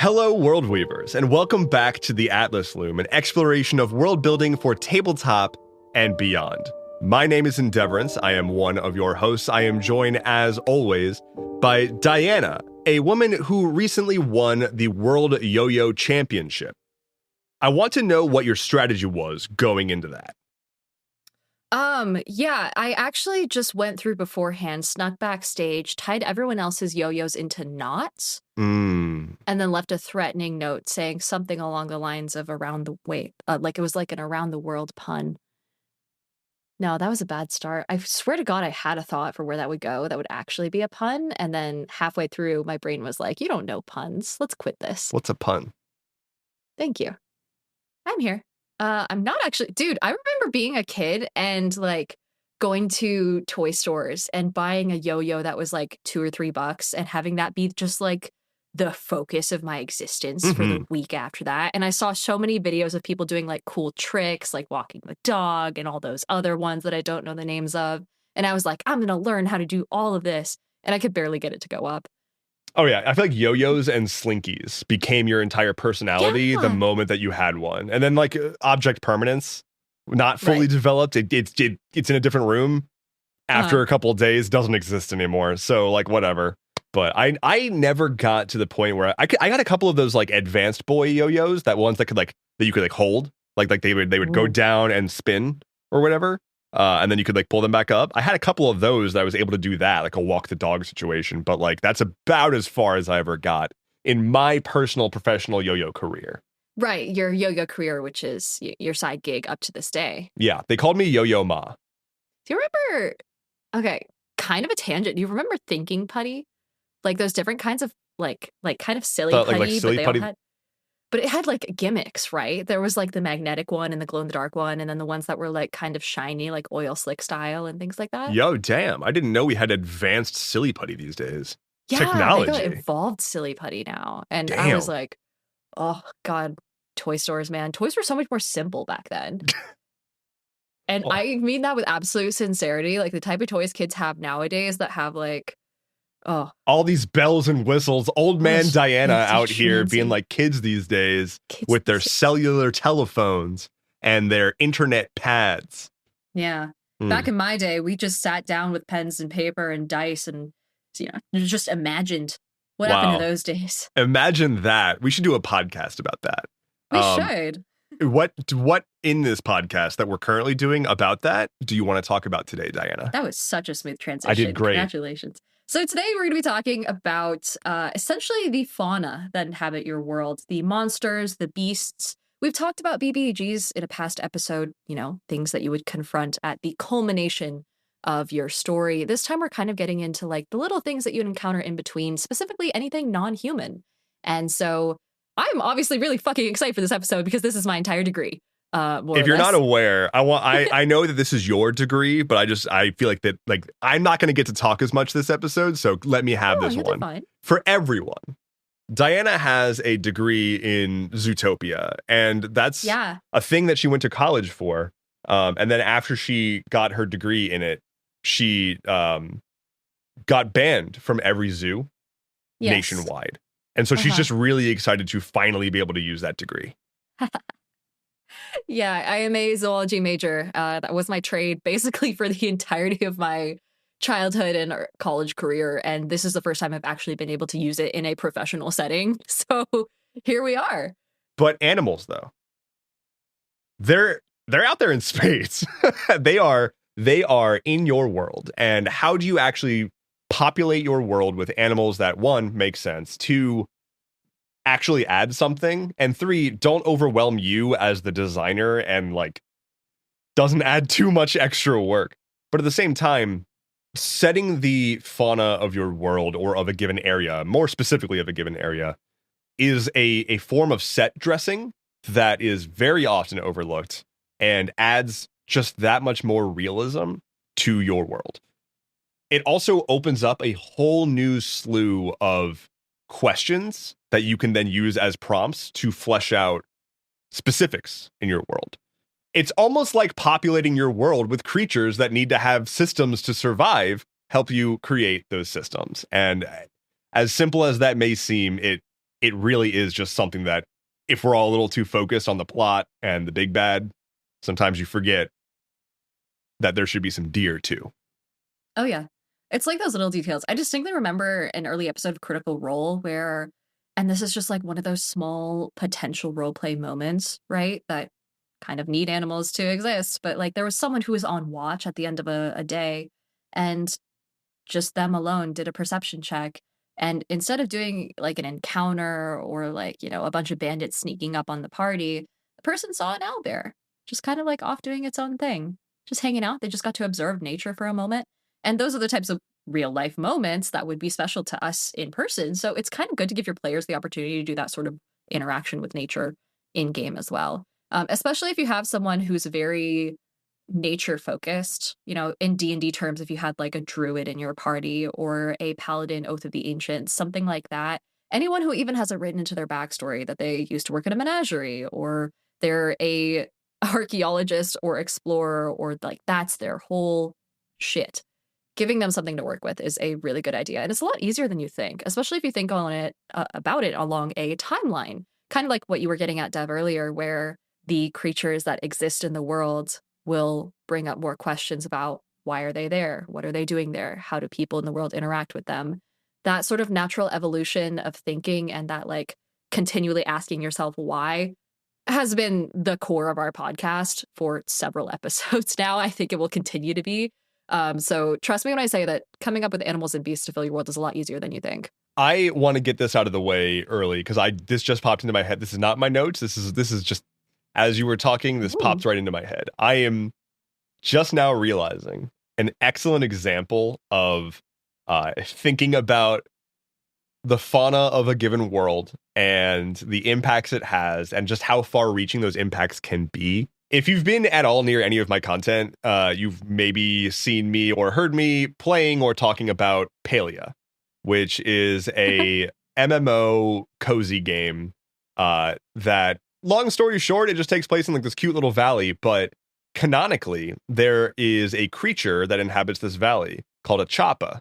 Hello, World Weavers, and welcome back to the Atlas Loom, an exploration of world building for tabletop and beyond. My name is Endeavorance. I am one of your hosts. I am joined, as always, by Diana, a woman who recently won the World Yo-Yo Championship. I want to know what your strategy was going into that. Yeah, I actually just went through beforehand, snuck backstage, tied everyone else's yo-yos into knots, and then left a threatening note saying something along the lines of like it was like an around the world pun. No, that was a bad start. I swear to God, I had a thought for where that would go that would actually be a pun, and then halfway through, my brain was like, you don't know puns. Let's quit this. What's a pun? Thank you. I'm here. I'm not actually, dude, I remember being a kid and like going to toy stores and buying a yo-yo that was like $2 or $3 and having that be just like the focus of my existence for the week after that. And I saw so many videos of people doing like cool tricks, like walking the dog and all those other ones that I don't know the names of. And I was like, I'm going to learn how to do all of this. And I could barely get it to go up. Oh, yeah. I feel like yo-yos and slinkies became your entire personality the moment that you had one. And then, like, object permanence, not fully developed. It's in a different room after a couple of days, doesn't exist anymore. So, like, whatever. But I never got to the point where I got a couple of those, like, advanced boy yo-yos, that ones that you could hold. Like they would go down and spin or whatever. And then you could like pull them back up. I had a couple of those that I was able to do that, like a walk the dog situation. But like that's about as far as I ever got in my personal professional yo-yo career. Right. Your yo-yo career, which is your side gig up to this day. Yeah. They called me Yo-Yo Ma. Do you remember? Okay. Kind of a tangent. Do you remember thinking putty? Like those different kinds of like kind of silly putty, like silly putty. But it had like gimmicks, right? There was like the magnetic one and the glow in the dark one, and then the ones that were like kind of shiny, like oil slick style and things like that. Yo, damn. I didn't know we had advanced silly putty these days. Yeah, technology. they got involved silly putty now. And damn. I was like, oh God, toy stores, man. Toys were so much more simple back then. And I mean that with absolute sincerity. Like the type of toys kids have nowadays that have like, all these bells and whistles, old man Diana out here being like kids these days with their cellular telephones and their internet pads. Yeah. Back in my day, we just sat down with pens and paper and dice and, just imagined what happened to those days. Imagine that. We should do a podcast about that. We should. What in this podcast that we're currently doing about that do you want to talk about today, Diana? That was such a smooth transition. I did great. Congratulations. So today we're going to be talking about essentially the fauna that inhabit your world, the monsters, the beasts. We've talked about BBAGs in a past episode, things that you would confront at the culmination of your story. This time we're kind of getting into like the little things that you'd encounter in between, specifically anything non-human. And so I'm obviously really fucking excited for this episode because this is my entire degree. If you're not aware, I know that this is your degree, but I feel like that like I'm not going to get to talk as much this episode, so let me have this one. Fine. For everyone. Diana has a degree in Zootopia, and that's a thing that she went to college for. And then after she got her degree in it, she got banned from every zoo nationwide. And so she's just really excited to finally be able to use that degree. Yeah, I am a zoology major. That was my trade basically for the entirety of my childhood and college career. And this is the first time I've actually been able to use it in a professional setting. So here we are. But animals, though, they're out there in space. They are in your world. And how do you actually populate your world with animals that, one, make sense, two, actually add something, and three, don't overwhelm you as the designer and like doesn't add too much extra work, but at the same time setting the fauna of your world or of a given area, more specifically of a given area, is a form of set dressing that is very often overlooked and adds just that much more realism to your world. It also opens up a whole new slew of questions that you can then use as prompts to flesh out specifics in your world. It's almost like populating your world with creatures that need to have systems to survive, help you create those systems. And as simple as that may seem, it it really is just something that if we're all a little too focused on the plot and the big bad, sometimes you forget that there should be some deer too. Oh yeah. It's like those little details. I distinctly remember an early episode of Critical Role where, and this is just like one of those small potential role play moments, right? That kind of need animals to exist. But like there was someone who was on watch at the end of a day, and just them alone did a perception check. And instead of doing like an encounter or like, a bunch of bandits sneaking up on the party, the person saw an owlbear just kind of like off doing its own thing, just hanging out. They just got to observe nature for a moment. And those are the types of real life moments that would be special to us in person. So it's kind of good to give your players the opportunity to do that sort of interaction with nature in game as well. Especially if you have someone who's very nature focused, in D&D terms, if you had like a druid in your party or a paladin oath of the ancients, something like that. Anyone who even has it written into their backstory that they used to work in a menagerie or they're a archaeologist or explorer or like that's their whole shit. Giving them something to work with is a really good idea. And it's a lot easier than you think, especially if you think on it about it along a timeline. Kind of like what you were getting at, Dev, earlier, where the creatures that exist in the world will bring up more questions about why are they there? What are they doing there? How do people in the world interact with them? That sort of natural evolution of thinking and that like continually asking yourself why has been the core of our podcast for several episodes now. I think it will continue to be. So trust me when I say that coming up with animals and beasts to fill your world is a lot easier than you think. I want to get this out of the way early because this just popped into my head. This is not my notes. This is just as you were talking, this popped right into my head. I am just now realizing an excellent example of thinking about the fauna of a given world and the impacts it has and just how far reaching those impacts can be. If you've been at all near any of my content, you've maybe seen me or heard me playing or talking about Palia, which is a MMO cozy game that, long story short, it just takes place in like this cute little valley, but canonically, there is a creature that inhabits this valley called a Chappa.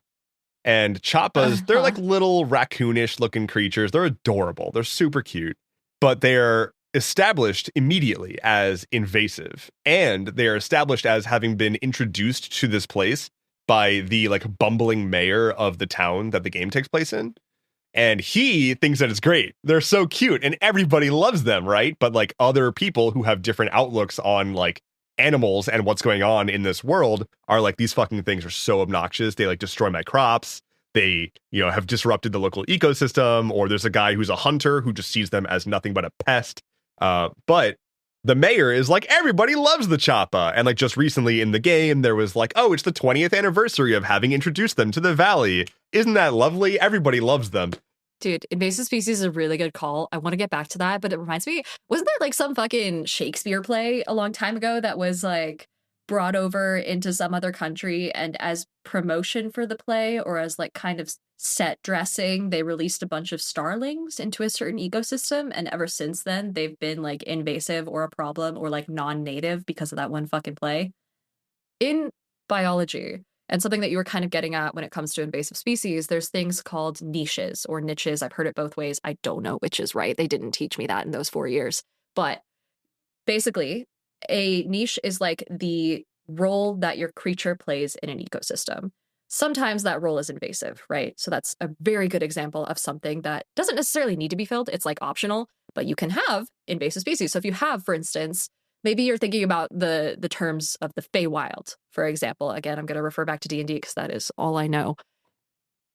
And Chappas, they're like little raccoonish looking creatures. They're adorable. They're super cute, but they're established immediately as invasive. And they are established as having been introduced to this place by the like bumbling mayor of the town that the game takes place in. And he thinks that it's great. They're so cute and everybody loves them, right? But like other people who have different outlooks on like animals and what's going on in this world are like, these fucking things are so obnoxious. They like destroy my crops. They, have disrupted the local ecosystem. Or there's a guy who's a hunter who just sees them as nothing but a pest. But the mayor is like, everybody loves the Chappa. And like just recently in the game, there was like, oh, it's the 20th anniversary of having introduced them to the valley. Isn't that lovely? Everybody loves them. Dude, invasive species is a really good call. I want to get back to that, but it reminds me, wasn't there like some fucking Shakespeare play a long time ago that was like brought over into some other country, and as promotion for the play or as like kind of set dressing, they released a bunch of starlings into a certain ecosystem, and ever since then they've been like invasive or a problem or like non-native because of that one fucking play. In biology, and something that you were kind of getting at when it comes to invasive species, there's things called niches or niches. I've heard it both ways. I don't know which is right. They didn't teach me that in those 4 years. But basically, a niche is like the role that your creature plays in an ecosystem. Sometimes that role is invasive, right? So that's a very good example of something that doesn't necessarily need to be filled. It's like optional, but you can have invasive species. So if you have, for instance, maybe you're thinking about the terms of the Feywild, for example. Again, I'm going to refer back to D&D because that is all I know.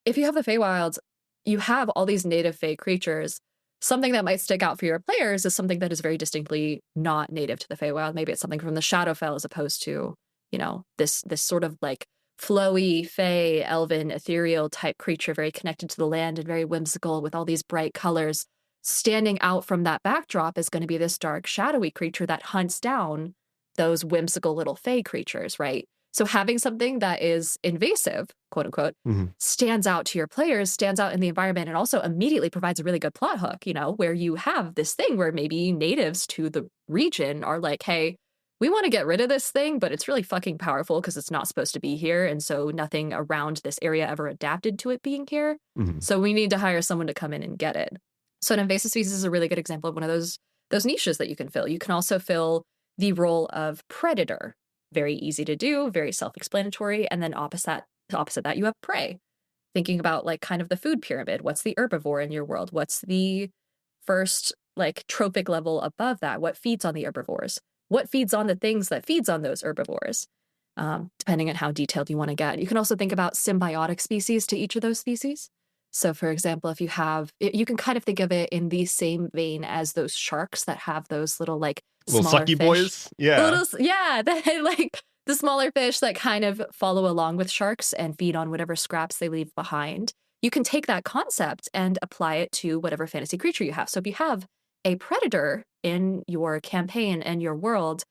If you have the Feywild, you have all these native Fey creatures. Something that might stick out for your players is something that is very distinctly not native to the Feywild. Maybe it's something from the Shadowfell as opposed to, this sort of like flowy, Fey, elven, ethereal type creature, very connected to the land and very whimsical with all these bright colors. Standing out from that backdrop is going to be this dark, shadowy creature that hunts down those whimsical little Fey creatures, right? So having something that is invasive, quote unquote, stands out to your players, stands out in the environment, and also immediately provides a really good plot hook, where you have this thing where maybe natives to the region are like, hey, we want to get rid of this thing, but it's really fucking powerful because it's not supposed to be here. And so nothing around this area ever adapted to it being here. So we need to hire someone to come in and get it. So an invasive species is a really good example of one of those niches that you can fill. You can also fill the role of predator. Very easy to do, very self-explanatory. And then opposite that, you have prey. Thinking about like kind of the food pyramid. What's the herbivore in your world? What's the first like trophic level above that? What feeds on the herbivores? What feeds on the things that feeds on those herbivores? Depending on how detailed you want to get. You can also think about symbiotic species to each of those species. So, for example, if you can kind of think of it in the same vein as those sharks that have those little like Little smaller sucky fish. boys. Yeah. Yeah, that like the smaller fish that kind of follow along with sharks and feed on whatever scraps they leave behind. You can take that concept and apply it to whatever fantasy creature you have. So if you have a predator in your campaign and your world,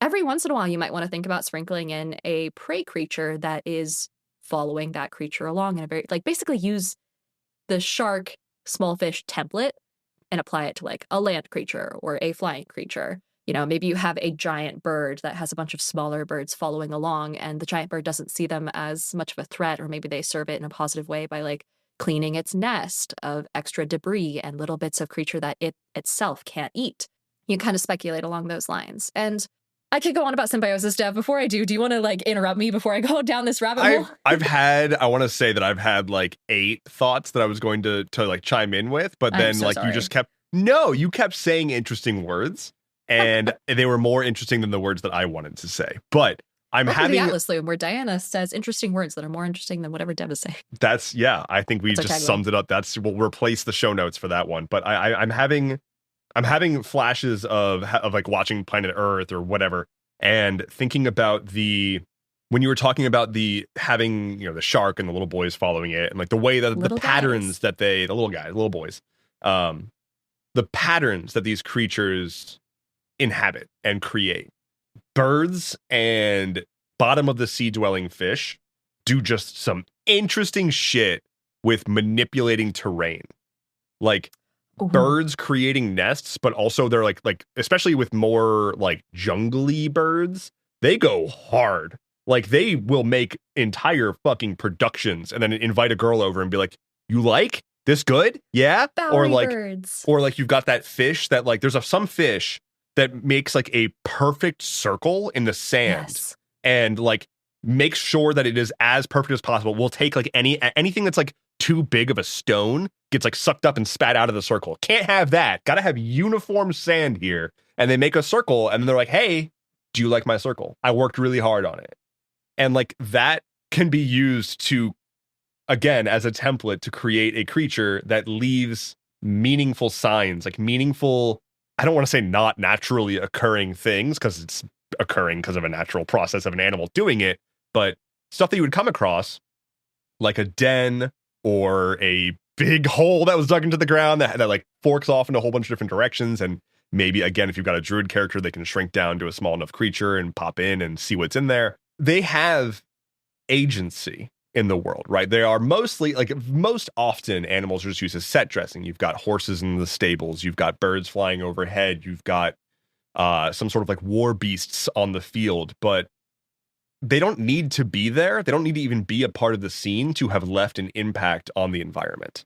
every once in a while you might want to think about sprinkling in a prey creature that is following that creature along in a very like basically use the shark small fish template and apply it to like a land creature or a flying creature. You know, maybe you have a giant bird that has a bunch of smaller birds following along, and the giant bird doesn't see them as much of a threat, or maybe they serve it in a positive way by like cleaning its nest of extra debris and little bits of creature that it itself can't eat. You kind of speculate along those lines. And I could go on about symbiosis, Dev. Before I do you want to like interrupt me before I go down this rabbit hole? I want to say that I've had like 8 thoughts that I was going to like chime in with, but then so like sorry. you kept saying interesting words, and they were more interesting than the words that I wanted to say. But Welcome to the Atlas Loom, where Diana says interesting words that are more interesting than whatever Dev is saying. I think we just summed it up. We'll replace the show notes for that one. But I'm having flashes of like watching Planet Earth or whatever, and thinking about when you were talking about the having, the shark and the little boys following it, and like the way that the patterns that the little boys, the patterns that these creatures inhabit and create. Birds and bottom of the sea dwelling fish do just some interesting shit with manipulating terrain. Like birds creating nests, but also they're like especially with more like jungly birds, they go hard. Like they will make entire fucking productions and then invite a girl over and be like, "You like this good? Yeah?" Bowery birds. Or like you've got that fish that like there's some fish that makes like a perfect circle in the sand and like makes sure that it is as perfect as possible. We'll take like anything that's like too big of a stone gets like sucked up and spat out of the circle. Can't have that. Got to have uniform sand here. And they make a circle and they're like, "Hey, do you like my circle? I worked really hard on it." And like that can be used to, again, as a template to create a creature that leaves meaningful signs, like meaningful, I don't want to say not naturally occurring things because it's occurring because of a natural process of an animal doing it, but stuff that you would come across like a den or a big hole that was dug into the ground that like forks off in a whole bunch of different directions. And maybe, again, if you've got a druid character, they can shrink down to a small enough creature and pop in and see what's in there. They have agency in the world, right? They are mostly, like most often, animals are just used as set dressing. You've got horses in the stables, you've got birds flying overhead, you've got some sort of like war beasts on the field, but they don't need to be there. They don't need to even be a part of the scene to have left an impact on the environment.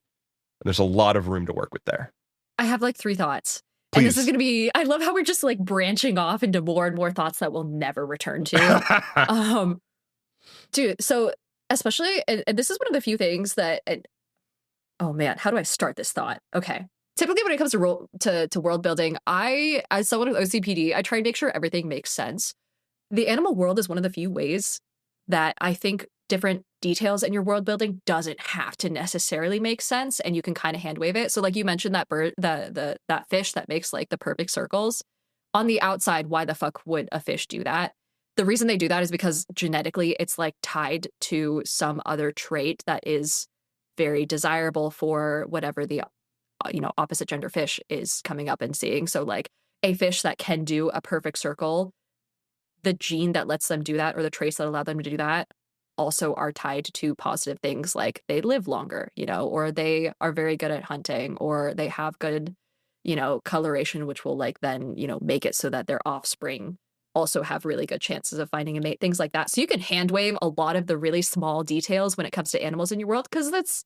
And there's a lot of room to work with there. I have like 3 thoughts. Please. And this is going to be, I love how we're just like branching off into more and more thoughts that we'll never return to. Dude, so especially, and this is one of the few things that, oh man, how do I start this thought? Okay. Typically when it comes to world building, as someone with OCPD, I try and make sure everything makes sense. The animal world is one of the few ways that I think different details in your world building doesn't have to necessarily make sense, and you can kind of hand wave it. So like you mentioned that bird, that fish that makes like the perfect circles. On the outside, why the fuck would a fish do that? The reason they do that is because genetically it's like tied to some other trait that is very desirable for whatever the opposite gender fish is coming up and seeing. So like a fish that can do a perfect circle, the gene that lets them do that or the traits that allow them to do that also are tied to positive things like they live longer, or they are very good at hunting, or they have good, coloration, which will like then, make it so that their offspring also have really good chances of finding a mate, things like that. So you can hand wave a lot of the really small details when it comes to animals in your world, because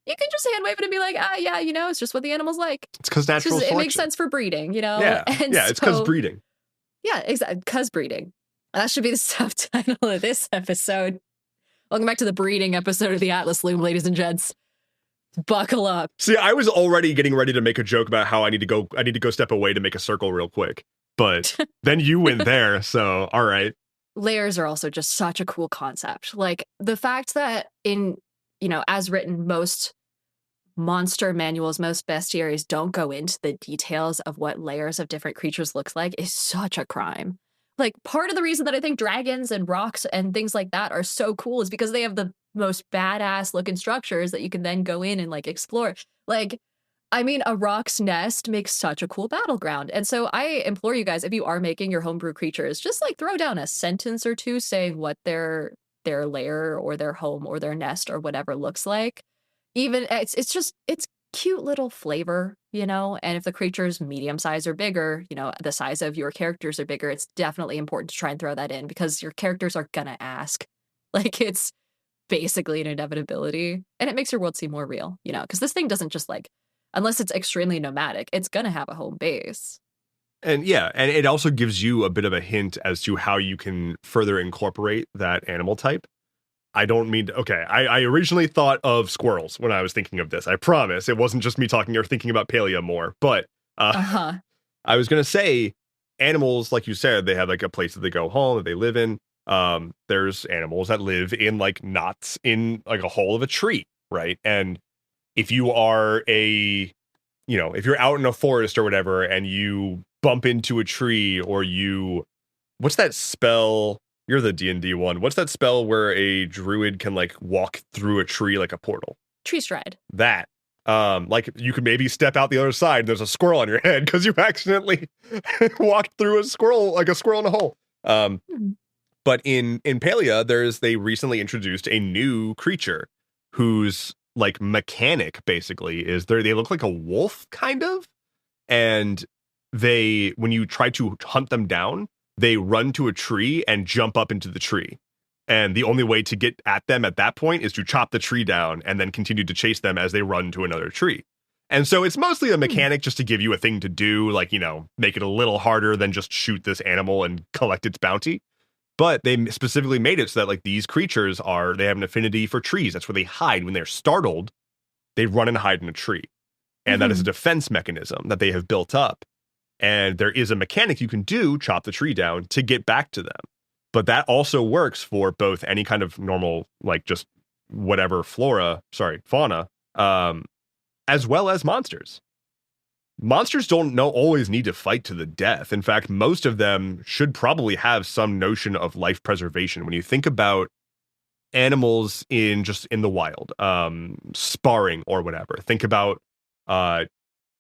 You can just hand wave it and be like, yeah, it's just what the animal's like. It's because natural selection. It makes sense for breeding, Yeah, And it's because breeding. Yeah, exactly. Because breeding. That should be the subtitle of this episode. Welcome back to the breeding episode of the Atlas Loom, ladies and gents. Buckle up. See, I was already getting ready to make a joke about how I need to go step away to make a circle real quick. But then you went there, so all right. Layers are also just such a cool concept. Like the fact that as written, most monster manuals, most bestiaries don't go into the details of what layers of different creatures looks like is such a crime. Like part of the reason that I think dragons and rocks and things like that are so cool is because they have the most badass looking structures that you can then go in and like explore. Like, I mean, a rock's nest makes such a cool battleground. And so I implore you guys, if you are making your homebrew creatures, just like throw down a sentence or two saying what their lair or their home or their nest or whatever looks like. Even it's cute little flavor, and if the creature's medium size or bigger, the size of your characters are bigger, it's definitely important to try and throw that in because your characters are gonna ask. Like it's basically an inevitability, and it makes your world seem more real, because this thing doesn't just like, unless it's extremely nomadic, it's gonna have a home base. And yeah, and it also gives you a bit of a hint as to how you can further incorporate that animal type. I don't mean to, okay, I originally thought of squirrels when I was thinking of this. I promise it wasn't just me talking or thinking about Palea more, but I was going to say animals, like you said, they have like a place that they go home, that they live in. There's animals that live in like knots in like a hole of a tree, right? And if you are if you're out in a forest or whatever and you bump into a tree or what's that spell? You're the D&D one. What's that spell where a druid can like walk through a tree like a portal? Tree stride. That. Like you could maybe step out the other side and there's a squirrel on your head because you accidentally walked through a squirrel in a hole. But in Palea, they recently introduced a new creature whose like mechanic basically is they look like a wolf kind of, and when you try to hunt them down, they run to a tree and jump up into the tree. And the only way to get at them at that point is to chop the tree down and then continue to chase them as they run to another tree. And so it's mostly a mechanic just to give you a thing to do, like, make it a little harder than just shoot this animal and collect its bounty. But they specifically made it so that like these creatures they have an affinity for trees. That's where they hide. When they're startled, they run and hide in a tree. And that is a defense mechanism that they have built up. And there is a mechanic you can do, chop the tree down, to get back to them. But that also works for both any kind of normal, like just whatever fauna, as well as monsters. Monsters don't always need to fight to the death. In fact, most of them should probably have some notion of life preservation. When you think about animals in the wild, sparring or whatever, think about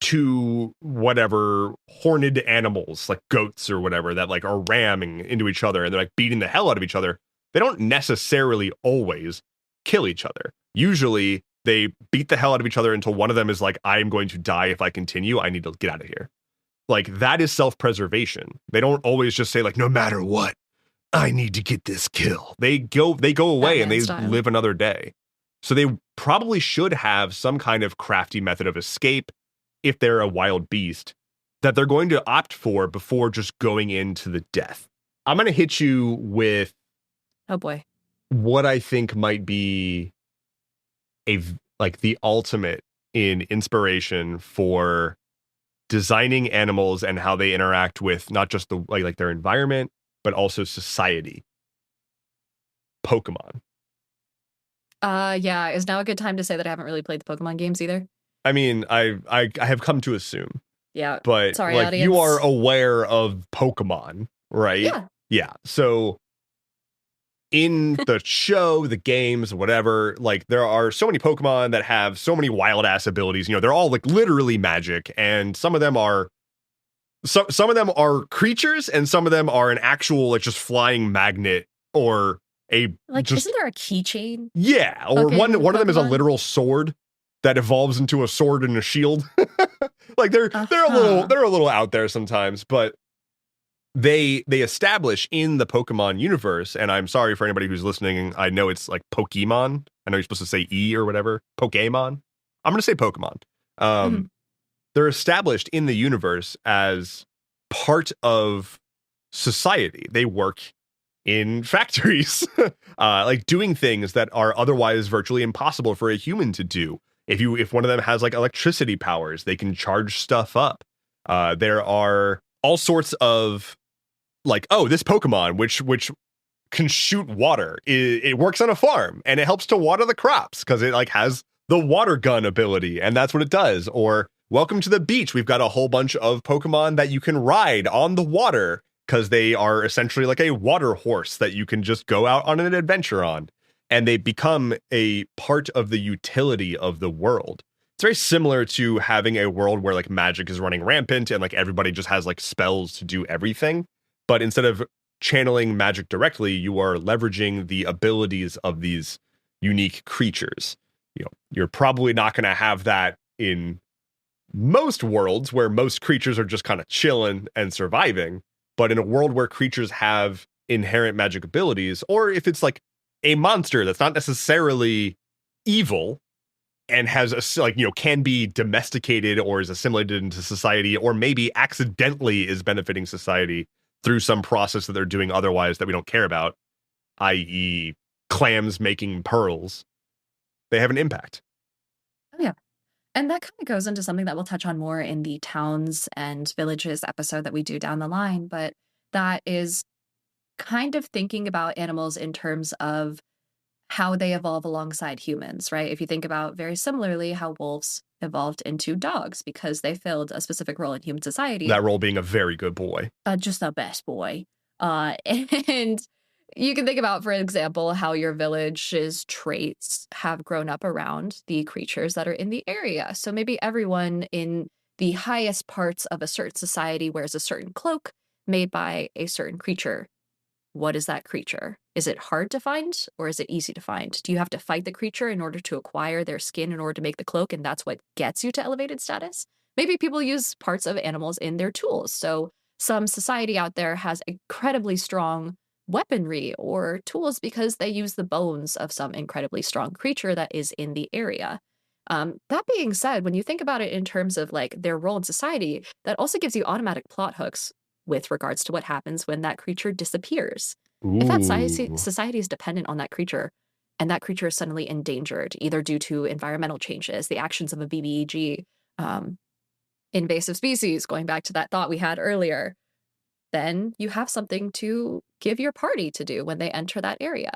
two whatever horned animals like goats or whatever that like are ramming into each other and they're like beating the hell out of each other. They don't necessarily always kill each other. Usually they beat the hell out of each other until one of them is like, I am going to die if I continue. I need to get out of here. Like that is self-preservation. They don't always just say like, no matter what, I need to get this kill. They go away and they live another day. So they probably should have some kind of crafty method of escape if they're a wild beast that they're going to opt for before just going into the death. I'm going to hit you with, oh boy, what I think might be the ultimate in inspiration for designing animals and how they interact with not just the like their environment, but also society. Pokemon. Yeah, is now a good time to say that I haven't really played the Pokemon games either? I mean, I have come to assume. Yeah. But sorry, like audience. you are aware of Pokemon, right? Yeah. Yeah. So in the show, the games, whatever, like there are so many Pokemon that have so many wild ass abilities. They're all like literally magic, and some of them are creatures, and some of them are an actual like just flying magnet or isn't there a keychain? Yeah, or one of them is a literal sword that evolves into a sword and a shield. Like they're a little out there sometimes, but they establish in the Pokemon universe, and I'm sorry for anybody who's listening, I know it's like Pokemon. I know you're supposed to say E or whatever. Pokemon. I'm going to say Pokemon. Um, Mhm. they're established in the universe as part of society. They work in factories, like doing things that are otherwise virtually impossible for a human to do. If one of them has like electricity powers, they can charge stuff up. There are all sorts of like, oh, this Pokemon, which can shoot water. It works on a farm and it helps to water the crops because it like has the water gun ability and that's what it does. Or welcome to the beach. We've got a whole bunch of Pokemon that you can ride on the water because they are essentially like a water horse that you can just go out on an adventure on. And they become a part of the utility of the world. It's very similar to having a world where like magic is running rampant and like everybody just has like spells to do everything. But instead of channeling magic directly, you are leveraging the abilities of these unique creatures. You know, you're probably not going to have that in most worlds where most creatures are just kind of chilling and surviving. But in a world where creatures have inherent magic abilities, or if it's like a monster that's not necessarily evil and has a like can be domesticated or is assimilated into society, or maybe accidentally is benefiting society through some process that they're doing otherwise that we don't care about, i.e., clams making pearls, they have an impact. Oh, yeah. And that kind of goes into something that we'll touch on more in the towns and villages episode that we do down the line. But that is kind of thinking about animals in terms of how they evolve alongside humans, right? If you think about very similarly how wolves evolved into dogs because they filled a specific role in human society, That role being a very good boy. just the best boy. And you can think about, for example, how your village's traits have grown up around the creatures that are in the area. So maybe everyone in the highest parts of a certain society wears a certain cloak made by a certain creature. What is that creature? Is it hard to find or is it easy to find? Do you have to fight the creature in order to acquire their skin in order to make the cloak, and that's what gets you to elevated status? Maybe people use parts of animals in their tools. So some society out there has incredibly strong weaponry or tools because they use the bones of some incredibly strong creature that is in the area. That being said, when you think about it in terms of like their role in society, that also gives you automatic plot hooks with regards to what happens when that creature disappears. If that Ooh. society is dependent on that creature, and that creature is suddenly endangered, either due to environmental changes, the actions of a BBEG, um, invasive species, going back to that thought we had earlier, then you have something to give your party to do when they enter that area.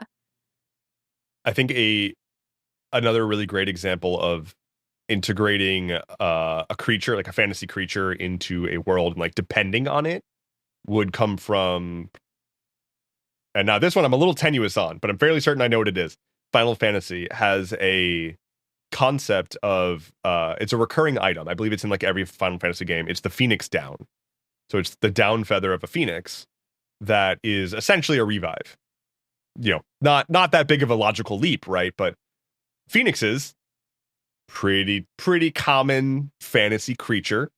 I think another really great example of integrating a creature like a fantasy creature into a world and like depending on it would come from, and now this one I'm a little tenuous on, but I'm fairly certain I know what it is. Final Fantasy has a concept of it's a recurring item. I believe it's in like every Final Fantasy game. It's the Phoenix Down. So it's the down feather of a phoenix that is essentially a revive. Not that big of a logical leap, right? But phoenixes, pretty common fantasy creature.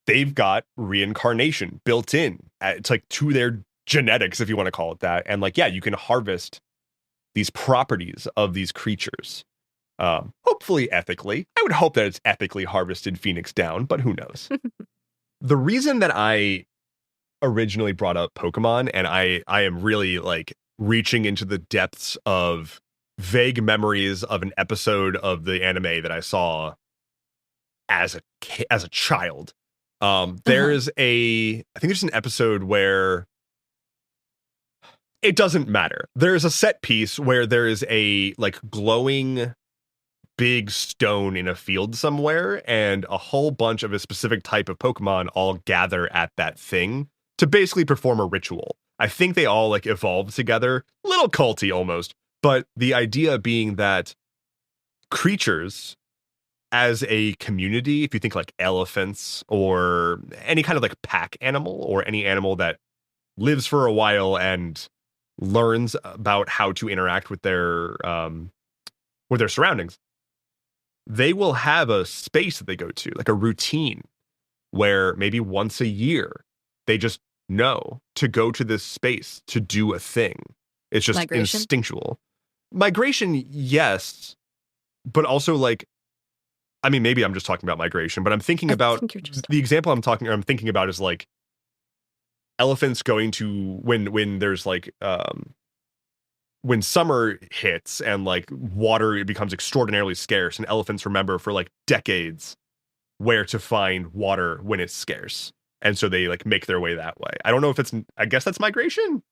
They've got reincarnation built in. It's like to their genetics, if you want to call it that. And like, yeah, you can harvest these properties of these creatures. Hopefully ethically. I would hope that it's ethically harvested Phoenix Down, but who knows? The reason that I originally brought up Pokemon, and I am really like reaching into the depths of vague memories of an episode of the anime that I saw as a child. Uh-huh. There's I think there's an episode where it doesn't matter. There's a set piece where there is a like glowing big stone in a field somewhere, and a whole bunch of a specific type of Pokemon all gather at that thing to basically perform a ritual. I think they all like evolve together, little culty almost, but the idea being that creatures as a community, if you think like elephants or any kind of like pack animal or any animal that lives for a while and learns about how to interact with their surroundings, they will have a space that they go to, like a routine where maybe once a year they just know to go to this space to do a thing. It's just Migration. instinctual. Migration, yes, but also like I mean, maybe I'm just talking about migration, but I'm thinking I about think you're just the example I'm thinking about is like elephants going to when there's like when summer hits and like water it becomes extraordinarily scarce, and elephants remember for like decades where to find water when it's scarce. And so they like make their way that way. I don't know if it's, I guess that's migration.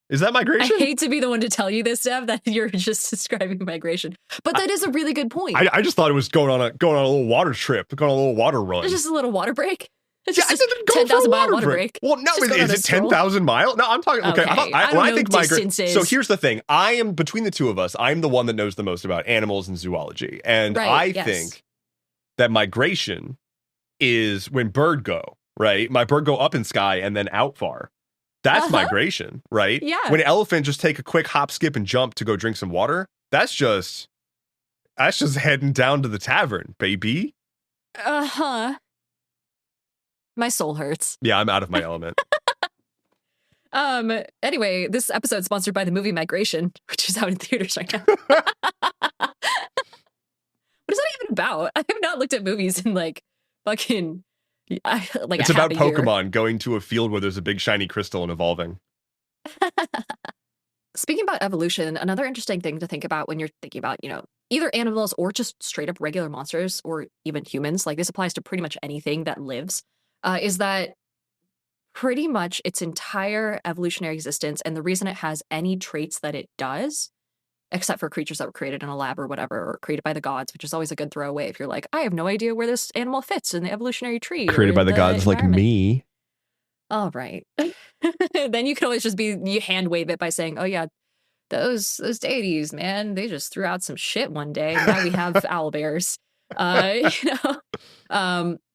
Is that I migration? hate to be the one to tell you this, Dev, that you're just describing migration. But that is a really good point. I just thought it was going on a little water trip, going on a little water run. It's just a little water break. It's Yeah, just I a didn't go for a 10,000-mile water break. Well, no, Just going on is a it stroll. 10,000 miles? No, I'm talking. Okay, Okay, when I think migration. distances. So here's the thing: I am between the two of us. I'm the one that knows the most about animals and zoology, and Right, yes. think that migration is when bird go right. My bird go up in sky and then out far. That's migration, right? Yeah. When elephant just take a quick hop, skip, and jump to go drink some water, that's just heading down to the tavern, baby. Uh-huh. My soul hurts. Yeah, I'm out of my element. Anyway, this episode is sponsored by the movie Migration, which is out in theaters right now. What is that even about? I have not looked at movies in like fucking like it's about Pokemon going to a field where there's a big shiny crystal and evolving. Speaking about evolution, another interesting thing to think about when you're thinking about, either animals or just straight up regular monsters or even humans, like this applies to pretty much anything that lives, is that pretty much its entire evolutionary existence and the reason it has any traits that it does, except for creatures that were created in a lab or whatever, or created by the gods, which is always a good throwaway if you're like, I have no idea where this animal fits in the evolutionary tree. Created by the gods like me. All right. Then you can always just you hand wave it by saying, oh yeah, those deities, man, they just threw out some shit one day. Now we have owlbears.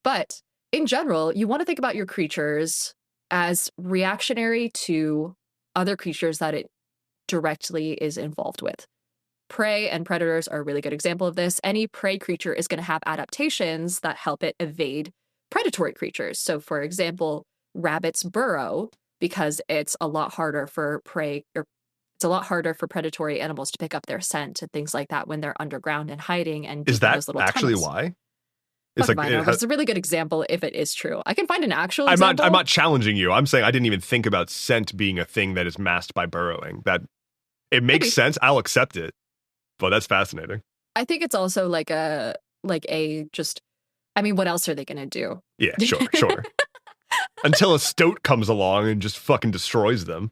But in general, you want to think about your creatures as reactionary to other creatures that it directly is involved with. Prey and predators are a really good example of this. Any prey creature is going to have adaptations that help it evade predatory creatures. So, for example, rabbits burrow because it's a lot harder for it's a lot harder for predatory animals to pick up their scent and things like that when they're underground and hiding. And is that those little actually tunnels. Why? It's like it's a really good example if it is true. I can find an actual example. I'm not challenging you. I'm saying I didn't even think about scent being a thing that is masked by burrowing. That it makes sense. I'll accept it. But that's fascinating. I think it's also like I mean, what else are they going to do? Yeah, sure. Until a stoat comes along and just fucking destroys them.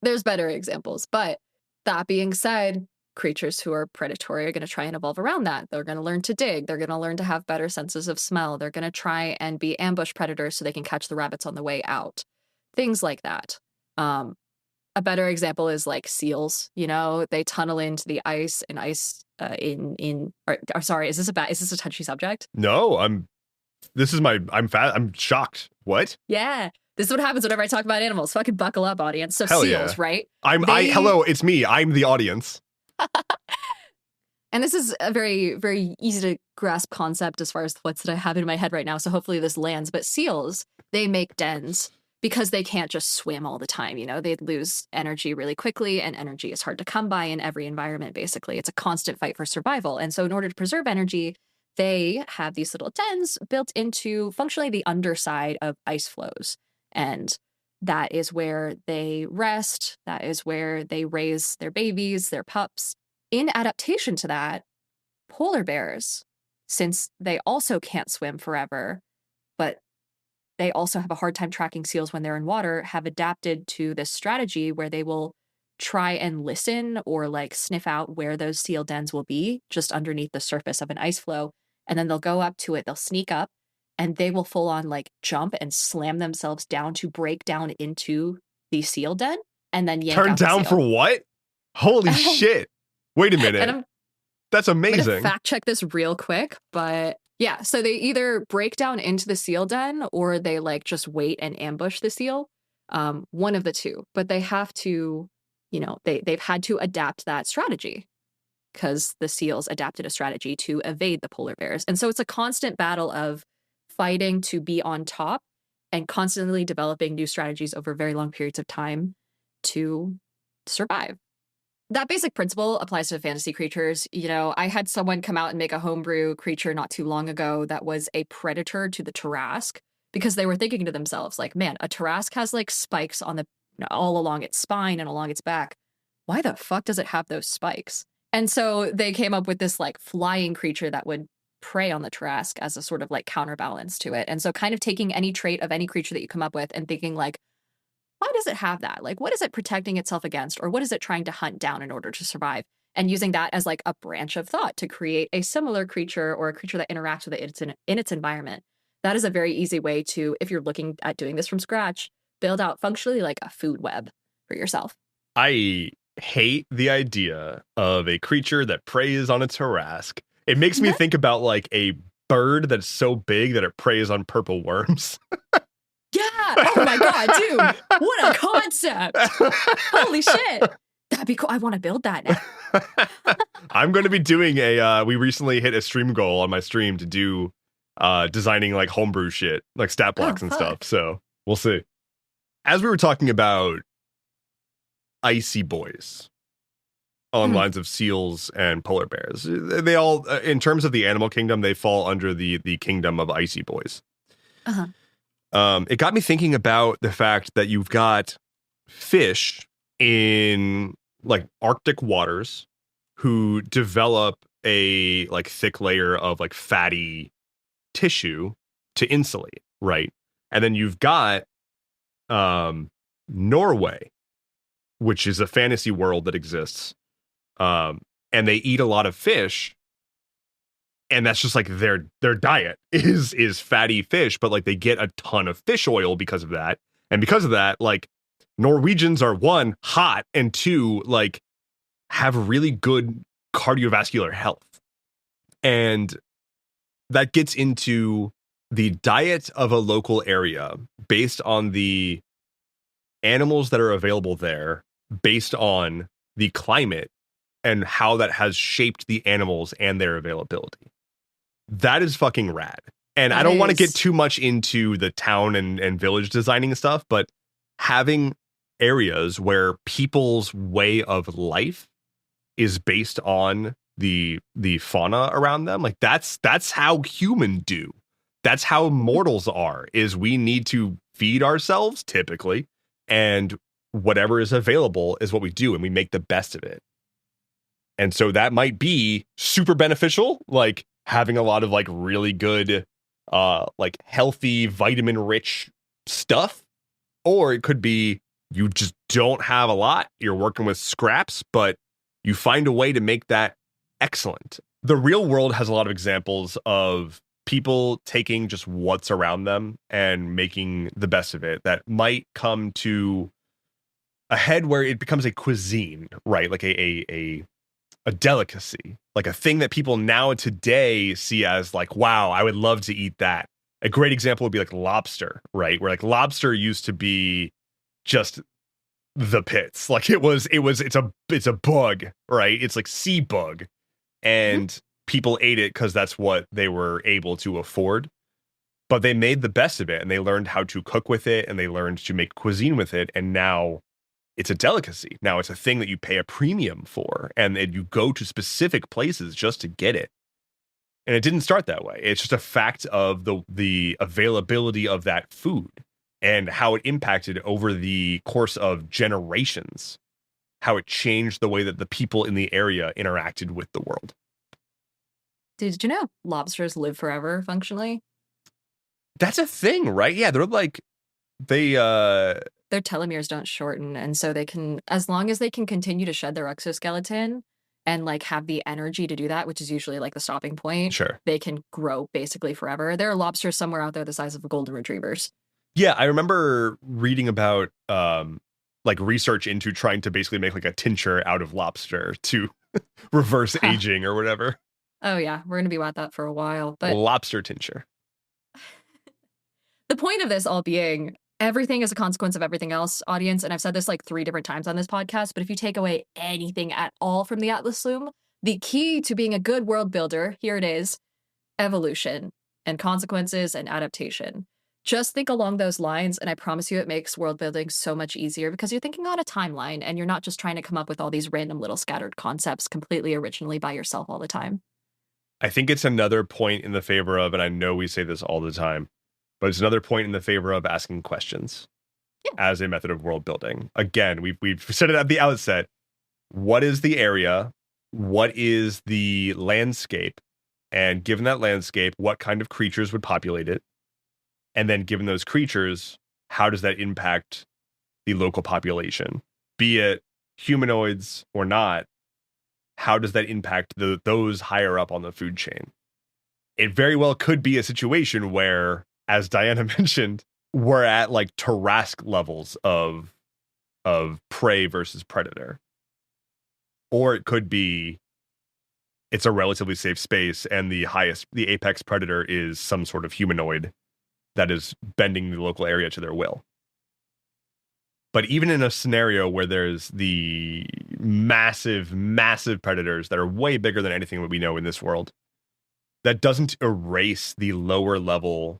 There's better examples. But that being said, creatures who are predatory are going to try and evolve around that. They're going to learn to dig. They're going to learn to have better senses of smell. They're going to try and be ambush predators so they can catch the rabbits on the way out. Things like that. A better example is like seals. They tunnel into the ice and ice sorry, is this a touchy subject? No, I'm shocked. What? Yeah. This is what happens whenever I talk about animals. Fucking buckle up, audience. So Hell seals, yeah. right? Hello, it's me. I'm the audience. And this is a very, very easy to grasp concept as far as what's that I have in my head right now. So hopefully this lands. But seals, they make dens because they can't just swim all the time. They'd lose energy really quickly, and energy is hard to come by in every environment, basically. It's a constant fight for survival. And so in order to preserve energy, they have these little dens built into functionally the underside of ice flows. And that is where they rest. That is where they raise their babies, their pups. In adaptation to that, polar bears, since they also can't swim forever, but they also have a hard time tracking seals when they're in water, have adapted to this strategy where they will try and listen or like sniff out where those seal dens will be just underneath the surface of an ice flow. And then they'll go up to it, they'll sneak up, and they will full on like jump and slam themselves down to break down into the seal den and then yank Turn out the down seal. for what? Holy shit. Wait a minute. And that's amazing. I'm gonna fact check this real quick, but yeah, so they either break down into the seal den or they like just wait and ambush the seal. One of the two, but they have to, they've had to adapt that strategy because the seals adapted a strategy to evade the polar bears. And so it's a constant battle of fighting to be on top and constantly developing new strategies over very long periods of time to survive. that basic principle applies to fantasy creatures. You know, I had someone come out and make a homebrew creature not too long ago that was a predator to the Tarrasque because they were thinking to themselves, like, man, a Tarrasque has like spikes on the all along its spine and along its back. Why the fuck does it have those spikes? And so they came up with this like flying creature that would prey on the Tarrasque as a sort of like counterbalance to it. And so kind of taking any trait of any creature that you come up with and thinking like, why does it have that? Like, what is it protecting itself against? Or what is it trying to hunt down in order to survive? And using that as like a branch of thought to create a similar creature or a creature that interacts with it in its environment. That is a very easy way to, if you're looking at doing this from scratch, build out functionally like a food web for yourself. I hate the idea of a creature that preys on its Tarrasque. It makes me think about like a bird that's so big that it preys on purple worms. Yeah. Oh my God, dude. What a concept. Holy shit. That'd be cool. I want to build that now. I'm going to be doing we recently hit a stream goal on my stream to do designing like homebrew shit, like stat blocks and stuff. So we'll see. As we were talking about icy boys on lines of seals and polar bears, they all, in terms of the animal kingdom, they fall under the kingdom of icy boys. Uh-huh. It got me thinking about the fact that you've got fish in like Arctic waters who develop a like thick layer of like fatty tissue to insulate, right? And then you've got Norway, which is a fantasy world that exists, and they eat a lot of fish, and that's just like their diet is fatty fish, but like they get a ton of fish oil because of that. And because of that, like Norwegians are one, hot, and two, like have really good cardiovascular health. And that gets into the diet of a local area based on the animals that are available there, based on the climate and how that has shaped the animals and their availability. That is fucking rad. And I don't want to get too much into the town and village designing stuff, but having areas where people's way of life is based on the fauna around them, like that's how humans do. That's how mortals are, is we need to feed ourselves typically, and whatever is available is what we do, and we make the best of it. And so that might be super beneficial, like having a lot of like really good like healthy vitamin rich stuff, or it could be you just don't have a lot, you're working with scraps, but you find a way to make that excellent. The real world has a lot of examples of people taking just what's around them and making the best of it that might come to a head where it becomes a cuisine, right? Like a delicacy, like a thing that people now today see as like, wow, I would love to eat that. A great example would be like lobster, right? Where like lobster used to be just the pits. Like it's a bug, right? It's like sea bug. And people ate it because that's what they were able to afford. But they made the best of it, and they learned how to cook with it, and they learned to make cuisine with it. And now it's a delicacy. Now it's a thing that you pay a premium for, and you go to specific places just to get it. And it didn't start that way. It's just a fact of the availability of that food and how it impacted over the course of generations, how it changed the way that the people in the area interacted with the world. Did you know lobsters live forever functionally? That's a thing, right? Yeah, they're like their telomeres don't shorten, and so they can, as long as they can continue to shed their exoskeleton and like have the energy to do that, which is usually like the stopping point. Sure. They can grow basically forever. There are lobsters somewhere out there the size of golden retrievers. Yeah, I remember reading about like research into trying to basically make like a tincture out of lobster to reverse aging or whatever. Oh yeah, we're gonna be at that for a while. But lobster tincture. The point of this all being, everything is a consequence of everything else, audience. And I've said this like 3 different times on this podcast, but if you take away anything at all from the Atlas Loom, the key to being a good world builder, here it is: evolution and consequences and adaptation. Just think along those lines, and I promise you it makes world building so much easier because you're thinking on a timeline and you're not just trying to come up with all these random little scattered concepts completely originally by yourself all the time. I think it's another point in the favor of, and I know we say this all the time, but it's another point in the favor of asking questions Yeah. as a method of world building. Again, we've said it at the outset. What is the area? What is the landscape? And given that landscape, what kind of creatures would populate it? And then given those creatures, how does that impact the local population? Be it humanoids or not, how does that impact those higher up on the food chain? It very well could be a situation where, as Diana mentioned, we're at like Tarrasque levels of prey versus predator. Or it could be it's a relatively safe space and the apex predator is some sort of humanoid that is bending the local area to their will. But even in a scenario where there's the massive, massive predators that are way bigger than anything that we know in this world, that doesn't erase the lower level,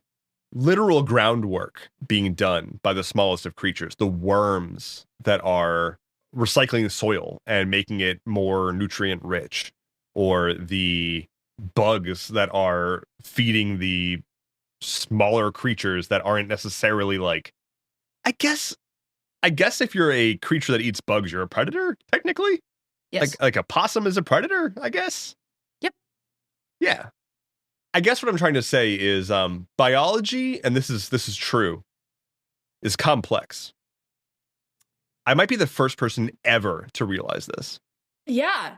literal groundwork being done by the smallest of creatures, the worms that are recycling the soil and making it more nutrient rich, or the bugs that are feeding the smaller creatures that aren't necessarily like, I guess if you're a creature that eats bugs, you're a predator, technically. Yes. Like a possum is a predator, I guess. Yep. Yeah. I guess what I'm trying to say is biology, and this is true, is complex. I might be the first person ever to realize this. Yeah,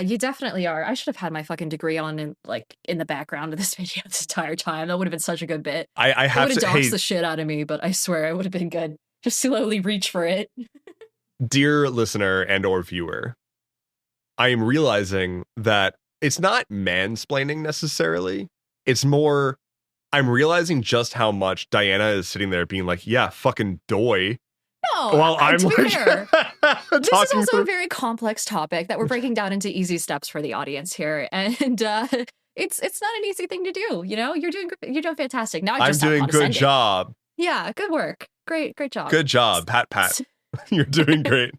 you definitely are. I should have had my fucking degree on in the background of this video this entire time. That would have been such a good bit. I It have would have to, doxed hey, the shit out of me, but I swear it would have been good. Just slowly reach for it. dear listener and or viewer, I am realizing that it's not mansplaining necessarily. It's more, I'm realizing just how much Diana is sitting there being like, yeah, fucking doy. No, While I'm to be like, fair, this is also through. a very complex topic that we're breaking down into easy steps for the audience here, and it's not an easy thing to do. You know, you're doing fantastic. Now I I'm just sound doing good condescending. job. Yeah, good work. Great job. Good job. Pat. You're doing great.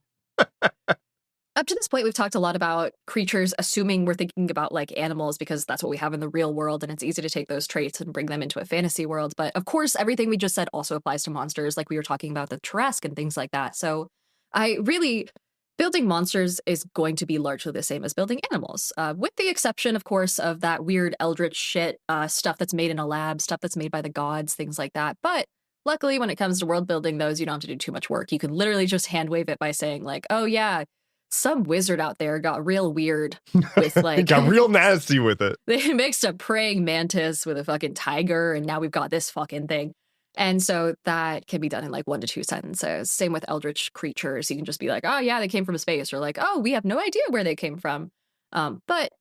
Up to this point, we've talked a lot about creatures, assuming we're thinking about like animals because that's what we have in the real world, and it's easy to take those traits and bring them into a fantasy world. But of course, everything we just said also applies to monsters, like we were talking about the Tarrasque and things like that. So building monsters is going to be largely the same as building animals, with the exception, of course, of that weird eldritch shit, stuff that's made in a lab, stuff that's made by the gods, things like that. But luckily, when it comes to world building those, you don't have to do too much work. You can literally just hand wave it by saying like, oh yeah, some wizard out there got real weird with like got real nasty with it. They mixed a praying mantis with a fucking tiger, and now we've got this fucking thing. And so that can be done in like 1 to 2 sentences. Same with eldritch creatures. You can just be like, oh yeah, they came from space, or like, oh, we have no idea where they came from. But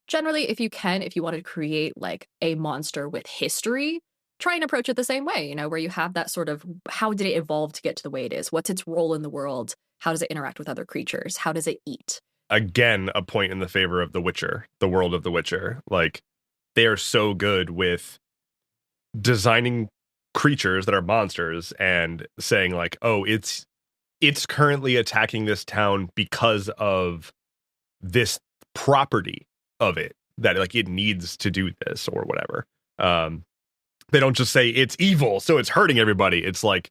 generally, if you want to create like a monster with history, try and approach it the same way, you know, where you have that sort of, how did it evolve to get to the way it is? What's its role in the world? How does it interact with other creatures? How does it eat? Again, a point in the favor of The Witcher, the world of The Witcher. Like, they are so good with designing creatures that are monsters and saying like, oh, it's currently attacking this town because of this property of it, that like it needs to do this or whatever. They don't just say it's evil, so it's hurting everybody. It's like,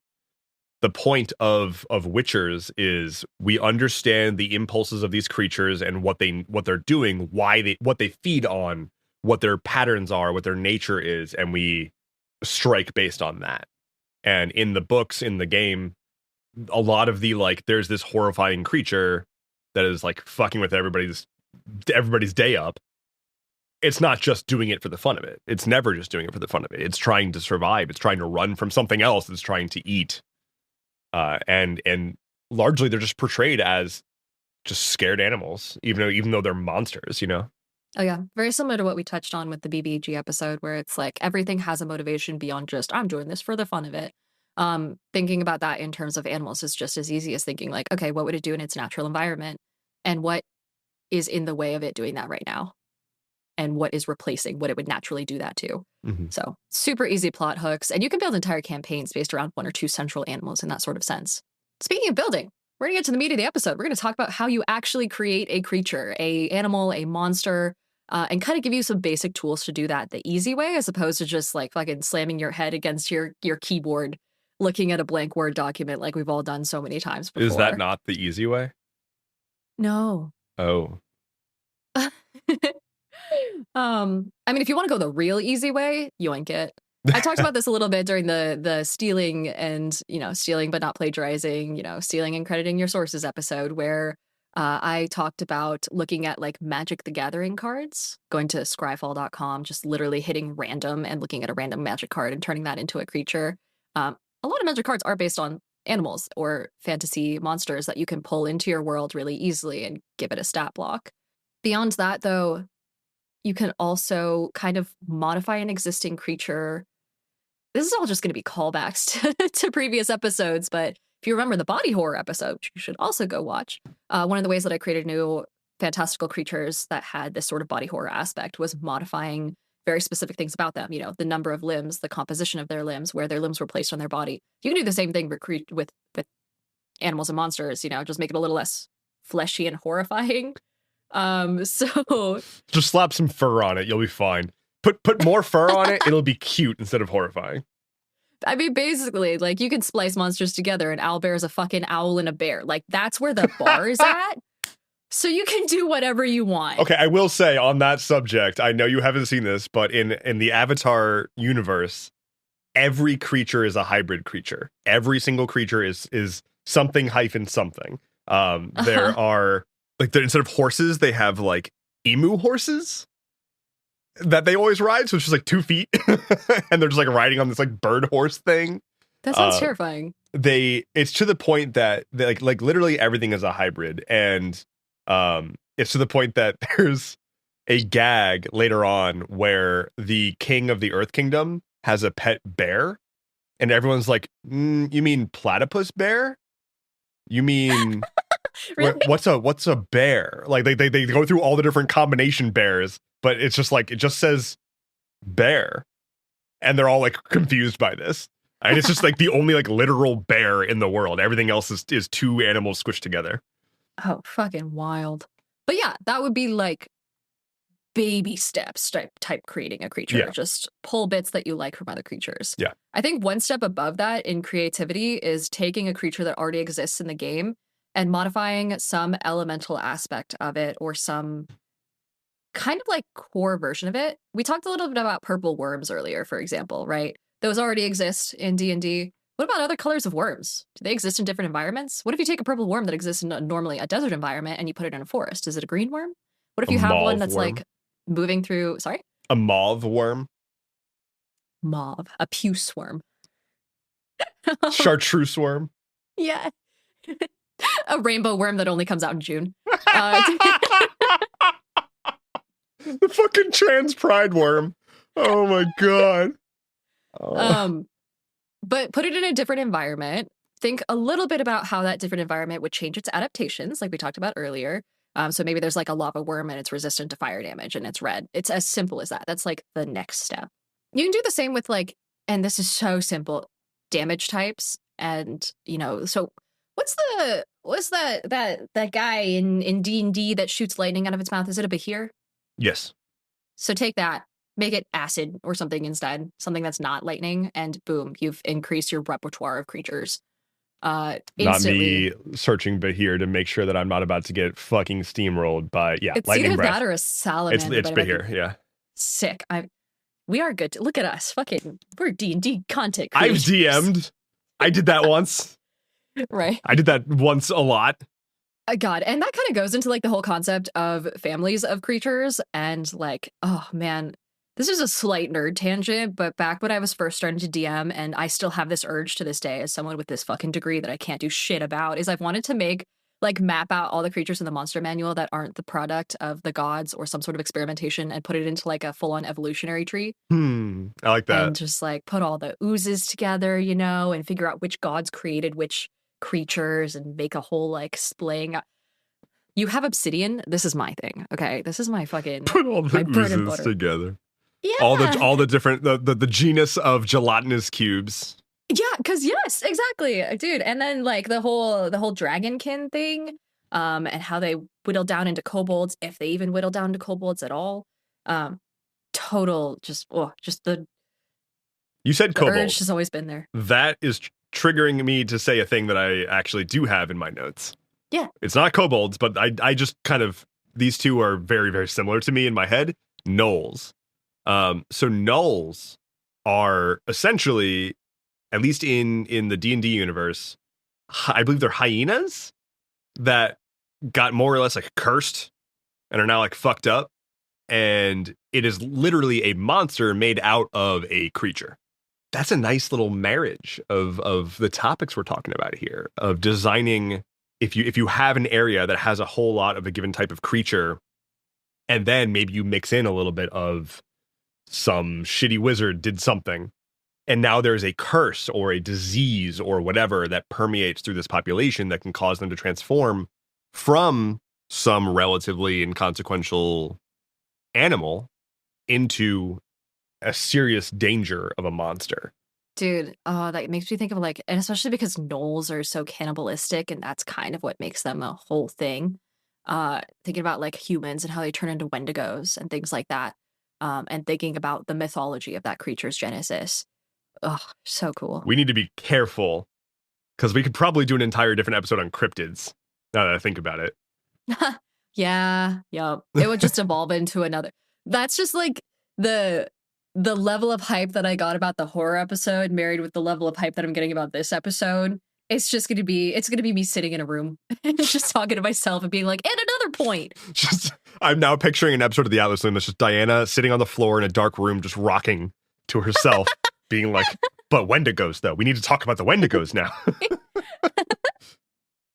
the point of Witchers is we understand the impulses of these creatures and what they're doing, what they feed on, what their patterns are, what their nature is, and we strike based on that. And in the books, in the game, a lot of the like, there's this horrifying creature that is like fucking with everybody's day up. It's not just doing it for the fun of it. It's never just doing it for the fun of it. It's trying to survive. It's trying to run from something else. It's trying to eat. And largely they're just portrayed as just scared animals, even though they're monsters, you know? Oh yeah, very similar to what we touched on with the BBG episode, where it's like everything has a motivation beyond just I'm doing this for the fun of it. Thinking about that in terms of animals is just as easy as thinking like, okay, what would it do in its natural environment, and what is in the way of it doing that right now? and what is replacing what it would naturally do that to. Mm-hmm. So super easy plot hooks, and you can build entire campaigns based around one or two central animals in that sort of sense. Speaking of building, we're gonna get to the meat of the episode. We're gonna talk about how you actually create a creature, a animal, a monster, and kind of give you some basic tools to do that the easy way, as opposed to just like fucking slamming your head against your keyboard, looking at a blank Word document like we've all done so many times before. Is that not the easy way? No. Oh. I mean, if you want to go the real easy way, yoink it. I talked about this a little bit during the stealing and, stealing but not plagiarizing, stealing and crediting your sources episode, where I talked about looking at like Magic the Gathering cards, going to scryfall.com, just literally hitting random and looking at a random magic card and turning that into a creature. A lot of magic cards are based on animals or fantasy monsters that you can pull into your world really easily and give it a stat block. Beyond that, though, you can also kind of modify an existing creature. This is all just going to be callbacks to previous episodes, but if you remember the body horror episode, which you should also go watch, one of the ways that I created new fantastical creatures that had this sort of body horror aspect was modifying very specific things about them. The number of limbs, the composition of their limbs, where their limbs were placed on their body. You can do the same thing with animals and monsters, just make it a little less fleshy and horrifying. So just slap some fur on it, you'll be fine. Put more fur on it, it'll be cute instead of horrifying. I mean, basically, like, you can splice monsters together. An owlbear is a fucking owl and a bear. Like, that's where the bar is at. So you can do whatever you want. Okay, I will say on that subject, I know you haven't seen this, but in the Avatar universe, every creature is a hybrid creature. Every single creature is something hyphen something. There are, like, instead of horses, they have, like, emu horses that they always ride, so it's just like 2 feet and they're just like riding on this like bird horse thing. That sounds terrifying. It's to the point that like literally everything is a hybrid, and it's to the point that there's a gag later on where the king of the Earth Kingdom has a pet bear, and everyone's like, you mean platypus bear? You mean Really? what's a bear? Like they go through all the different combination bears, but it's just like, it just says bear, and they're all like confused by this. And it's just like the only like literal bear in the world. Everything else is two animals squished together. Oh, fucking wild. But yeah, that would be like baby steps type creating a creature. Yeah. Just pull bits that you like from other creatures. Yeah. I think one step above that in creativity is taking a creature that already exists in the game and modifying some elemental aspect of it or some kind of like core version of it. We talked a little bit about purple worms earlier, for example, right? Those already exist in D&D. What about other colors of worms? Do they exist in different environments? What if you take a purple worm that exists in normally a desert environment and you put it in a forest? Is it a green worm? What if you have one that's like moving through, sorry? A mauve worm? Mauve, a puce worm. Chartreuse worm? Yeah. A rainbow worm that only comes out in June. The fucking trans pride worm. Oh my god. Oh. But put it in a different environment. Think a little bit about how that different environment would change its adaptations, like we talked about earlier. So maybe there's like a lava worm and it's resistant to fire damage and it's red. It's as simple as that. That's like the next step. You can do the same with like, and this is so simple, damage types. And, so what's that guy in D&D that shoots lightning out of its mouth? Is it a Bahir? Yes. So take that, make it acid or something instead, something that's not lightning, and boom, you've increased your repertoire of creatures. Instantly. Not me searching Bahir to make sure that I'm not about to get fucking steamrolled by, it's lightning either breath. that or a salamander. It's Bahir, yeah. Sick. We are good. Look at us. Fucking, we're D&D content creators. I've DM'd. I did that once. Right. I did that once a lot. God, and that kind of goes into like the whole concept of families of creatures and like, oh man, this is a slight nerd tangent, but back when I was first starting to DM, and I still have this urge to this day as someone with this fucking degree that I can't do shit about, is I've wanted to map out all the creatures in the monster manual that aren't the product of the gods or some sort of experimentation and put it into like a full-on evolutionary tree. I like that. And just like put all the oozes together, and figure out which gods created which creatures and make a whole like splaying. You have obsidian. This is my thing. Okay, this is my fucking Put all the my bread and oozes butter. together. Yeah, All the different the genus of gelatinous cubes. yeah, because yes, exactly, dude. And then like the whole dragonkin thing, and how they whittle down into kobolds, if they even whittle down to kobolds at all. Um, total just just You said the urge kobold. has always been there. That is triggering me to say a thing that I actually do have in my notes. Yeah. It's not kobolds, but I just kind of these two are very very similar to me in my head. Gnolls. So gnolls are essentially, at least in the D&D universe, I believe they're hyenas that got more or less like cursed and are now like fucked up. And it is literally a monster made out of a creature. That's a nice little marriage of the topics we're talking about here, of designing. If you have an area that has a whole lot of a given type of creature, and then maybe you mix in a little bit of some shitty wizard did something, and now there's a curse or a disease or whatever that permeates through this population that can cause them to transform from some relatively inconsequential animal into a serious danger of a monster. Dude, oh, that makes me think of like, and especially because gnolls are so cannibalistic, and that's kind of what makes them a whole thing. Thinking about like humans and how they turn into wendigos and things like that. And thinking about the mythology of that creature's genesis. Oh, so cool. We need to be careful because we could probably do an entire different episode on cryptids now that I think about it. Yeah, yep. It would just evolve into another. That's just like the the level of hype that I got about the horror episode married with the level of hype that I'm getting about this episode. It's gonna be me sitting in a room and just talking to myself and being like, and another point. Just, I'm now picturing an episode of the Atlas Limb that's just Diana sitting on the floor in a dark room, just rocking to herself, being like, "But Wendigos, though, we need to talk about the Wendigos now."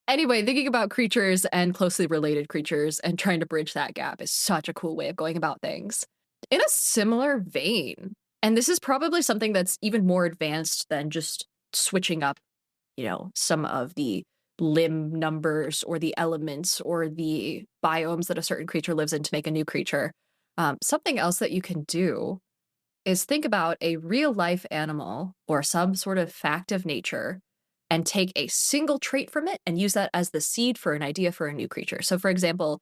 Anyway, thinking about creatures and closely related creatures and trying to bridge that gap is such a cool way of going about things. In a similar vein, and this is probably something that's even more advanced than just switching up, some of the limb numbers or the elements or the biomes that a certain creature lives in to make a new creature. Something else that you can do is think about a real life animal or some sort of fact of nature and take a single trait from it and use that as the seed for an idea for a new creature. So, for example,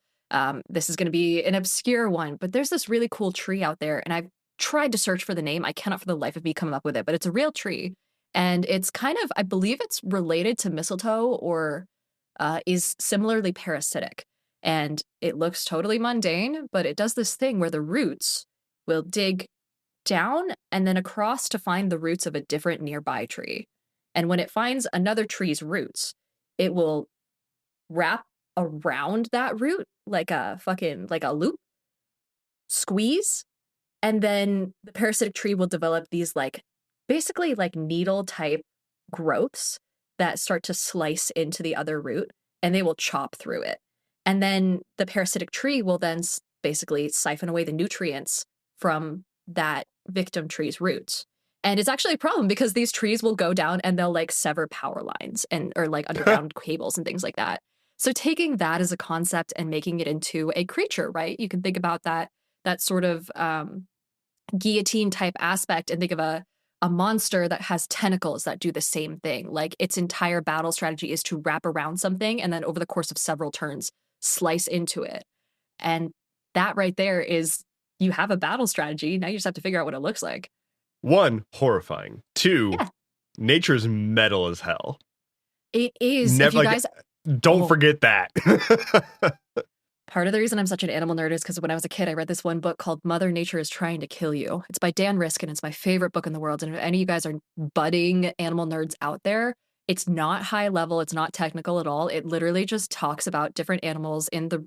this is going to be an obscure one, but there's this really cool tree out there, and I've tried to search for the name. I cannot for the life of me come up with it, but it's a real tree. And it's kind of, I believe it's related to mistletoe or is similarly parasitic. And it looks totally mundane, but it does this thing where the roots will dig down and then across to find the roots of a different nearby tree. And when it finds another tree's roots, it will wrap around that root like a loop, squeeze, and then the parasitic tree will develop these like basically like needle type growths that start to slice into the other root and they will chop through it. And then the parasitic tree will then basically siphon away the nutrients from that victim tree's roots. And it's actually a problem because these trees will go down and they'll like sever power lines and or like underground cables and things like that. So taking that as a concept and making it into a creature, right? You can think about that sort of guillotine type aspect and think of a monster that has tentacles that do the same thing. Like its entire battle strategy is to wrap around something and then over the course of several turns slice into it. And that right there is you have a battle strategy. Now you just have to figure out what it looks like. One, horrifying. Two, Yeah, nature's metal as hell. it is. If Never you like. guys, Don't oh, forget that. part of the reason I'm such an animal nerd is because when I was a kid, I read this one book called Mother Nature is Trying to Kill You. It's by Dan Riskin. It's my favorite book in the world. And if any of you guys are budding animal nerds out there, it's not high level. It's not technical at all. It literally just talks about different animals in the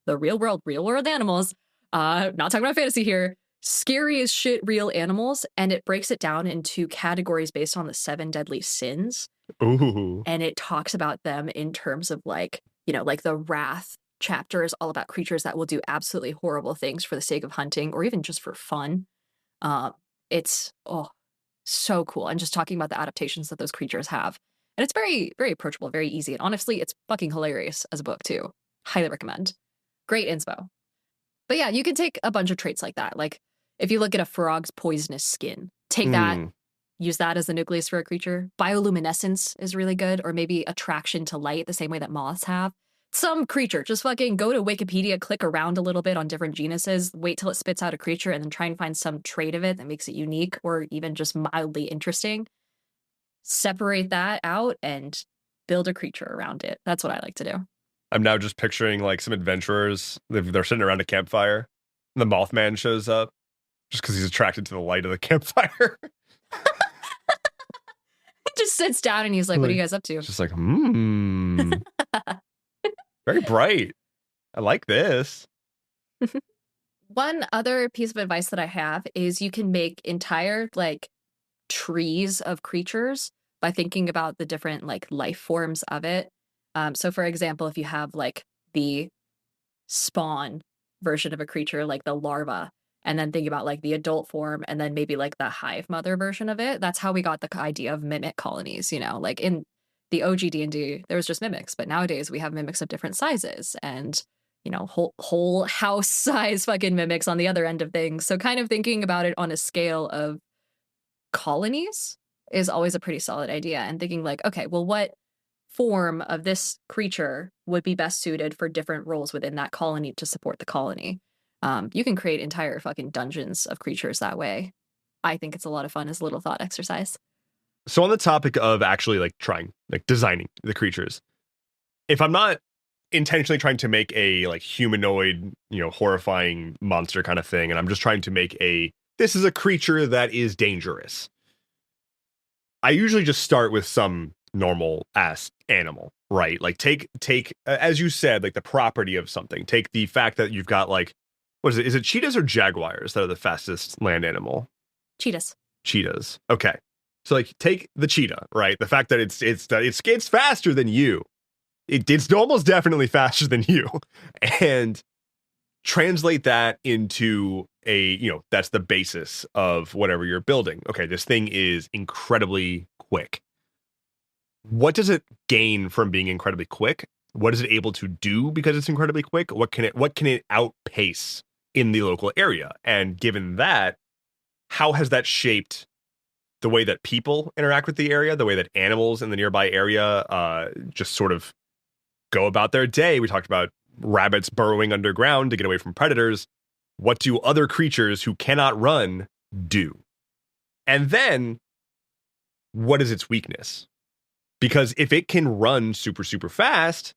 real world animals. Not talking about fantasy here. Scary as shit, real animals. And it breaks it down into categories based on the 7 deadly sins. Ooh. And it talks about them in terms of like the wrath chapter is all about creatures that will do absolutely horrible things for the sake of hunting or even just for fun. uh, it's so cool, and just talking about the adaptations that those creatures have, and it's very very approachable, very easy, and honestly it's fucking hilarious as a book too. Highly recommend. Great inspo. But yeah, you can take a bunch of traits like that. Like if you look at a frog's poisonous skin, take that, Mm. use that as the nucleus for a creature. Bioluminescence is really good, or maybe attraction to light, the same way that moths have. Some creature, just fucking go to Wikipedia, click around a little bit on different genuses, wait till it spits out a creature, and then try and find some trait of it that makes it unique or even just mildly interesting. Separate that out and build a creature around it. That's what I like to do. I'm now just picturing like some adventurers. They're sitting around a campfire. And the Mothman shows up just because he's attracted to the light of the campfire. Just sits down and he's like, what are you guys up to? Just like, very bright. I like this. One other piece of advice that I have is you can make entire like trees of creatures by thinking about the different like life forms of it. So for example, if you have like the spawn version of a creature, like the larva, and then think about like the adult form and then maybe like the hive mother version of it. That's how we got the idea of mimic colonies, like in the OG D&D, there was just mimics, but nowadays we have mimics of different sizes and whole house size fucking mimics on the other end of things. So kind of thinking about it on a scale of colonies is always a pretty solid idea, and thinking like, okay, well, what form of this creature would be best suited for different roles within that colony to support the colony. You can create entire fucking dungeons of creatures that way. I think it's a lot of fun as a little thought exercise. So on the topic of actually like designing the creatures, if I'm not intentionally trying to make a like humanoid, horrifying monster kind of thing, and I'm just trying to make this is a creature that is dangerous, I usually just start with some normal ass animal, right? Like take as you said, like the property of something. Take the fact that you've got like, what is it? Is it cheetahs or jaguars that are the fastest land animal? Cheetahs. Cheetahs. Okay. So like take the cheetah, right? The fact that it's faster than you. It's almost definitely faster than you. And translate that into that's the basis of whatever you're building. Okay, this thing is incredibly quick. What does it gain from being incredibly quick? What is it able to do because it's incredibly quick? What can it outpace in the local area? And given that, how has that shaped the way that people interact with the area, the way that animals in the nearby area just sort of go about their day? We talked about rabbits burrowing underground to get away from predators. What do other creatures who cannot run do? And then, what is its weakness? Because if it can run super, super fast,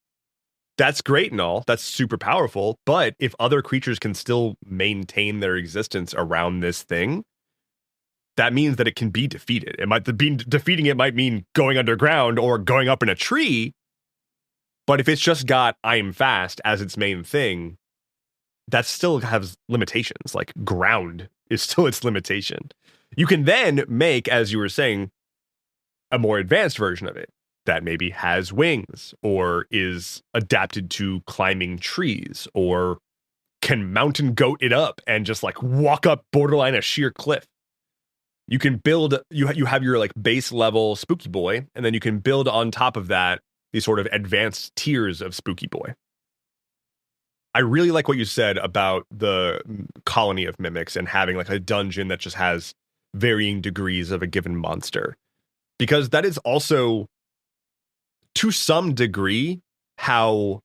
that's great and all. That's super powerful. But if other creatures can still maintain their existence around this thing, that means that it can be defeated. Defeating it might mean going underground or going up in a tree. But if it's just got I am fast as its main thing, that still has limitations. Like ground is still its limitation. You can then make, as you were saying, a more advanced version of it that maybe has wings or is adapted to climbing trees or can mountain goat it up and just like walk up borderline a sheer cliff. You can build, you have your like base level Spooky Boy, and then you can build on top of that these sort of advanced tiers of Spooky Boy. I really like what you said about the colony of mimics and having like a dungeon that just has varying degrees of a given monster. Because that is also, to some degree, how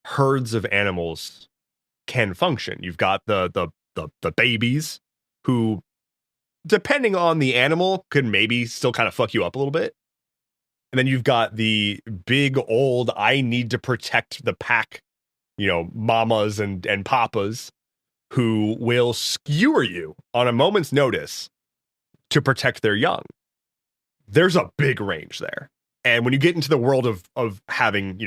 herds of animals can function. You've got the babies who, depending on the animal, could maybe still kind of fuck you up a little bit. And then you've got the big old, I need to protect the pack, mamas and papas who will skewer you on a moment's notice to protect their young. There's a big range there. And when you get into the world of having,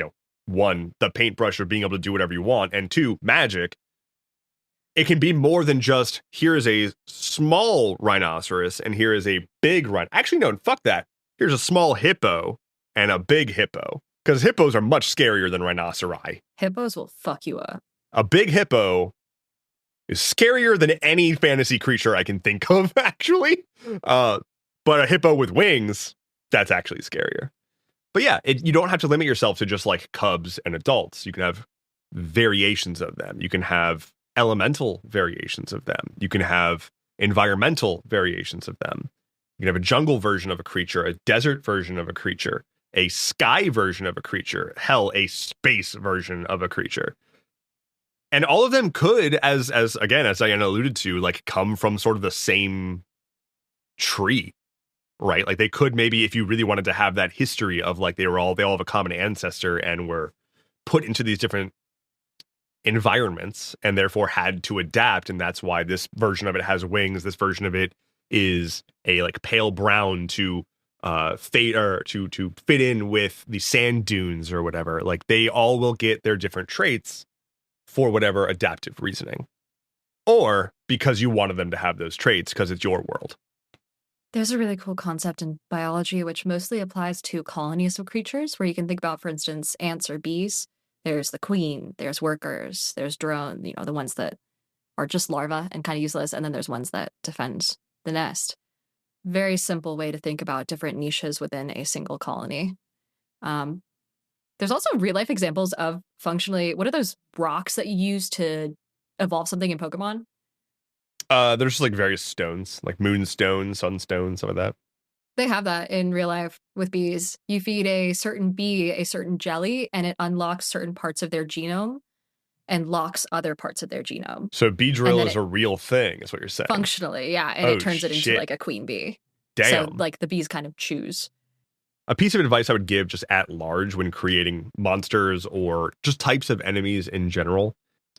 one, the paintbrush of being able to do whatever you want, and two, magic, it can be more than just here is a small rhinoceros and here is a big rhino. Actually, no, fuck that. Here's a small hippo and a big hippo. Because hippos are much scarier than rhinoceri. Hippos will fuck you up. A big hippo is scarier than any fantasy creature I can think of, actually. But a hippo with wings, that's actually scarier. But yeah, you don't have to limit yourself to just like cubs and adults. You can have variations of them. You can have elemental variations of them. You can have environmental variations of them. You can have a jungle version of a creature, a desert version of a creature, a sky version of a creature, hell, a space version of a creature. And all of them could, as again, as Diana alluded to, like come from sort of the same tree, right? Like they could maybe, if you really wanted to have that history of like they all have a common ancestor and were put into these different environments and therefore had to adapt, and that's why this version of it has wings. This version of it is a like pale brown to fade or to fit in with the sand dunes or whatever. Like they all will get their different traits for whatever adaptive reasoning, or because you wanted them to have those traits because it's your world. There's a really cool concept in biology which mostly applies to colonies of creatures, where you can think about, for instance, ants or bees. There's the queen, there's workers, there's drone, the ones that are just larvae and kind of useless, and then there's ones that defend the nest. Very simple way to think about different niches within a single colony. There's also real life examples of functionally, what are those rocks that you use to evolve something in Pokemon? There's just like various stones, like moonstone, sunstone, some of that. They have that in real life with bees. You feed a certain bee a certain jelly, and it unlocks certain parts of their genome and locks other parts of their genome. So Beedrill is a real thing, is what you're saying. Functionally, yeah. And it turns it into like a queen bee. Damn. So like the bees kind of choose. A piece of advice I would give just at large when creating monsters or just types of enemies in general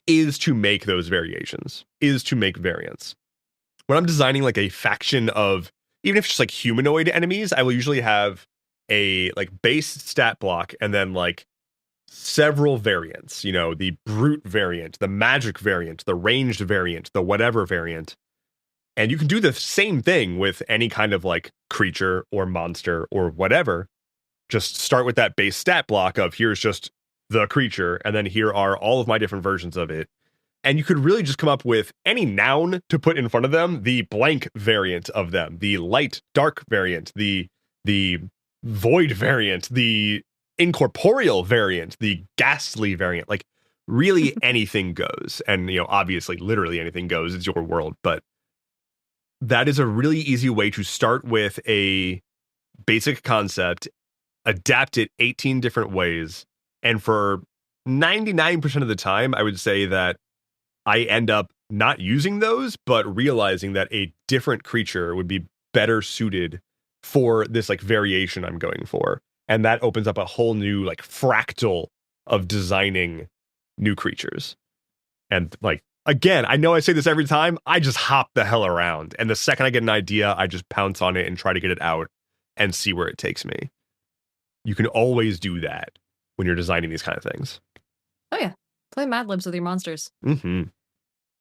is to make those variations, is to make variants. When I'm designing like a faction of, even if it's just like humanoid enemies, I will usually have a like base stat block and then like several variants, the brute variant, the magic variant, the ranged variant, the whatever variant. And you can do the same thing with any kind of like creature or monster or whatever. Just start with that base stat block of here's just the creature, and then here are all of my different versions of it. And you could really just come up with any noun to put in front of them, the blank variant of them, the light dark variant, the void variant, the incorporeal variant, the ghastly variant. Like really anything goes. And obviously literally anything goes. It's your world, but that is a really easy way to start with a basic concept, adapt it 18 different ways. And for 99% of the time, I would say that I end up not using those, but realizing that a different creature would be better suited for this like variation I'm going for. And that opens up a whole new like fractal of designing new creatures. And like, again, I know I say this every time, I just hop the hell around. And the second I get an idea, I just pounce on it and try to get it out and see where it takes me. You can always do that when you're designing these kind of things. Oh yeah. Play Mad Libs with your monsters. Mm-hmm.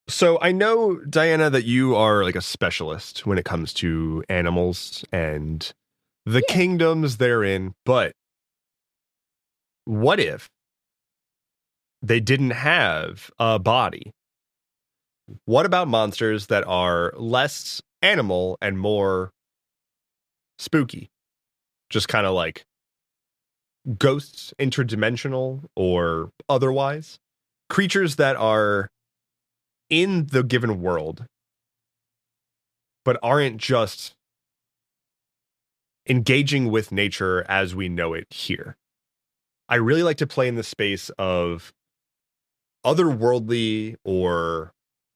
So I know, Diana, that you are like a specialist when it comes to animals and the kingdoms therein, but what if they didn't have a body? What about monsters that are less animal and more spooky? Just kind of like ghosts, interdimensional or otherwise. Creatures that are in the given world, but aren't just engaging with nature as we know it here. I really like to play in the space of otherworldly, or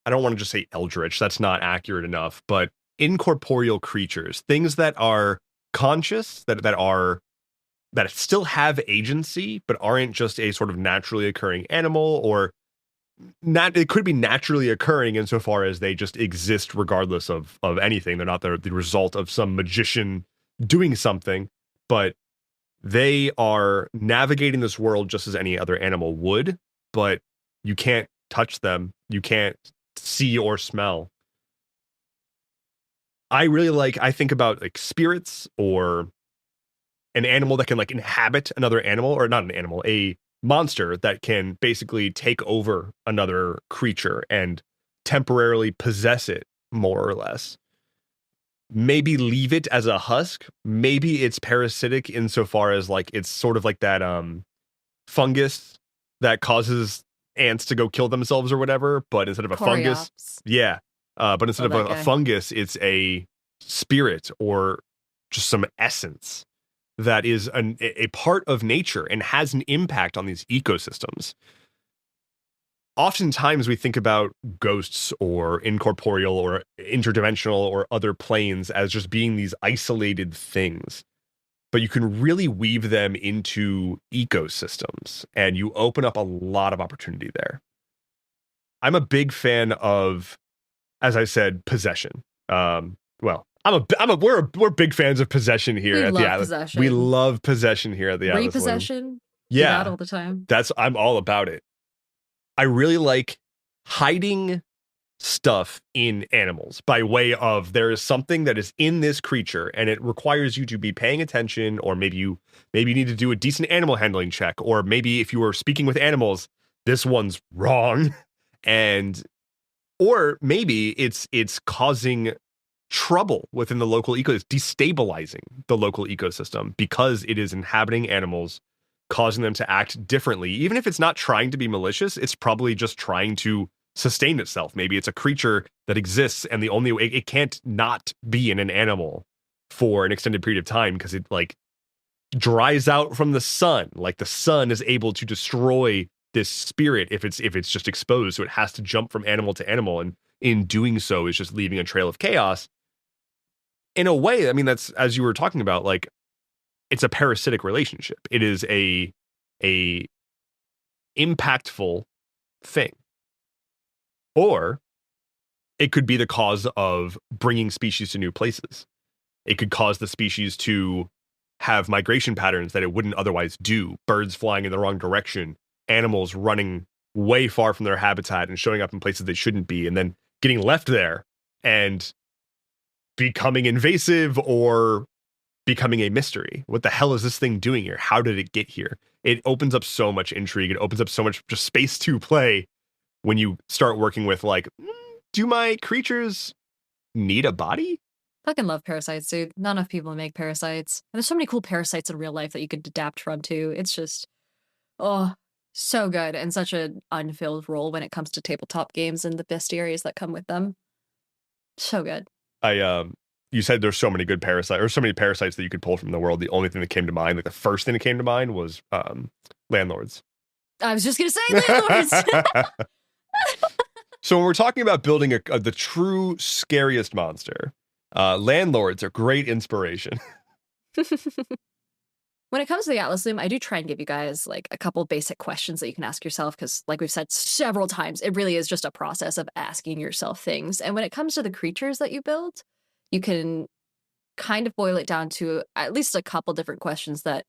I don't want to just say eldritch, that's not accurate enough, but incorporeal creatures, things that are conscious, that still have agency, but aren't just a sort of naturally occurring animal, or not. It could be naturally occurring insofar as they just exist regardless of anything. They're not the result of some magician doing something, but they are navigating this world just as any other animal would, but you can't touch them. You can't see or smell. I think about like spirits, or an animal that can like inhabit another animal, or not an animal, a monster that can basically take over another creature and temporarily possess it, more or less. Maybe leave it as a husk. Maybe it's parasitic insofar as like it's sort of like that fungus that causes ants to go kill themselves or whatever, but instead of a fungus, Coriops. yeah, but instead Love of that a guy. fungus, it's a spirit or just some essence that is a part of nature and has an impact on these ecosystems. Oftentimes we think about ghosts or incorporeal or interdimensional or other planes as just being these isolated things, but you can really weave them into ecosystems and you open up a lot of opportunity there. I'm a big fan of, as I said, possession. Well, we're big fans of possession here We at the love Atlas. We possession. love possession here at the Atlas Loom. Repossession. Do that Yeah, all the time. I'm all about it. I really like hiding stuff in animals by way of there is something that is in this creature and it requires you to be paying attention, or maybe you need to do a decent animal handling check, or maybe if you are speaking with animals, this one's wrong. And or maybe it's causing trouble within the local ecosystem, destabilizing the local ecosystem because it is inhabiting animals, causing them to act differently. Even if it's not trying to be malicious, it's probably just trying to sustain itself. Maybe it's a creature that exists and the only way it can't not be in an animal for an extended period of time because it like dries out from the sun. Like the sun is able to destroy this spirit if it's just exposed. So it has to jump from animal to animal, and in doing so is just leaving a trail of chaos. In a way, I mean, that's, as you were talking about, like it's a parasitic relationship. It is a impactful thing. Or it could be the cause of bringing species to new places. It could cause the species to have migration patterns that it wouldn't otherwise do. Birds flying in the wrong direction, animals running way far from their habitat and showing up in places they shouldn't be, and then getting left there and becoming invasive or becoming a mystery. What the hell is this thing doing here? How did it get here? It opens up so much intrigue. It opens up so much just space to play when you start working with like, do my creatures need a body? Fucking love parasites, dude. Not enough people make parasites. And there's so many cool parasites in real life that you could adapt from too. It's just, oh, so good. And such an unfilled role when it comes to tabletop games and the bestiaries that come with them. So good. You said there's so many good parasites or so many parasites that you could pull from the world. The only thing that came to mind, like the first thing that came to mind was landlords. I was just gonna say landlords. So when we're talking about building the true scariest monster, landlords are great inspiration. When it comes to the Atlas Loom, I do try and give you guys like a couple basic questions that you can ask yourself because, like we've said several times, it really is just a process of asking yourself things. And when it comes to the creatures that you build, you can kind of boil it down to at least a couple different questions that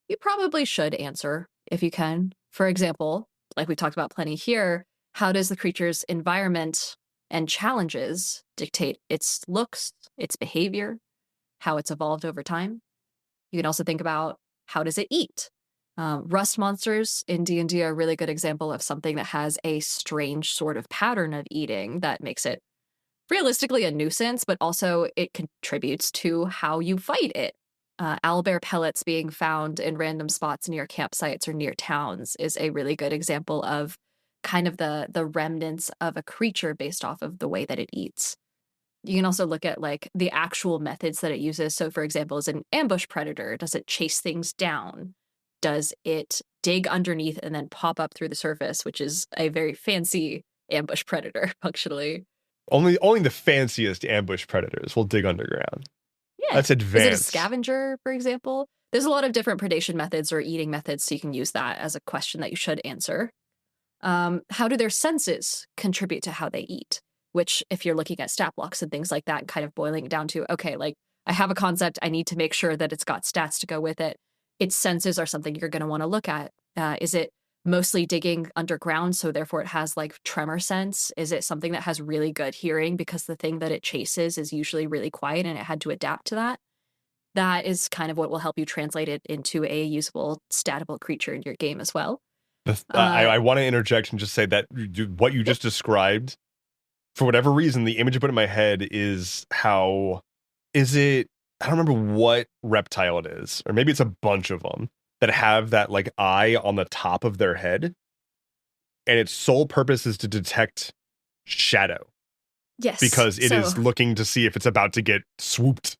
you probably should answer if you can. For example, like we talked about plenty here, how does the creature's environment and challenges dictate its looks, its behavior, how it's evolved over time? You can also think about how does it eat? Rust monsters in D&D are a really good example of something that has a strange sort of pattern of eating that makes it realistically a nuisance, but also it contributes to how you fight it. Owlbear pellets being found in random spots near campsites or near towns is a really good example of kind of the remnants of a creature based off of the way that it eats. You can also look at like the actual methods that it uses. So, for example, as an ambush predator, does it chase things down? Does it dig underneath and then pop up through the surface, which is a very fancy ambush predator, functionally? Only the fanciest ambush predators will dig underground. Yeah. That's Is it a advanced. scavenger, for example? There's a lot of different predation methods or eating methods, so you can use that as a question that you should answer. How do their senses contribute to how they eat? Which, if you're looking at stat blocks and things like that, kind of boiling it down to, okay, like I have a concept, I need to make sure that it's got stats to go with it. Its senses are something you're going to want to look at. Is it mostly digging underground, so therefore it has like tremor sense? Is it something that has really good hearing because the thing that it chases is usually really quiet and it had to adapt to that? That is kind of what will help you translate it into a usable statable creature in your game as well. I want to interject and just say that what you Yep. just described, for whatever reason, the image I put in my head is how is it? I don't remember what reptile it is, or maybe it's a bunch of them that have that like eye on the top of their head. and its sole purpose is to detect shadow Yes. because it So, is looking to see if it's about to get swooped.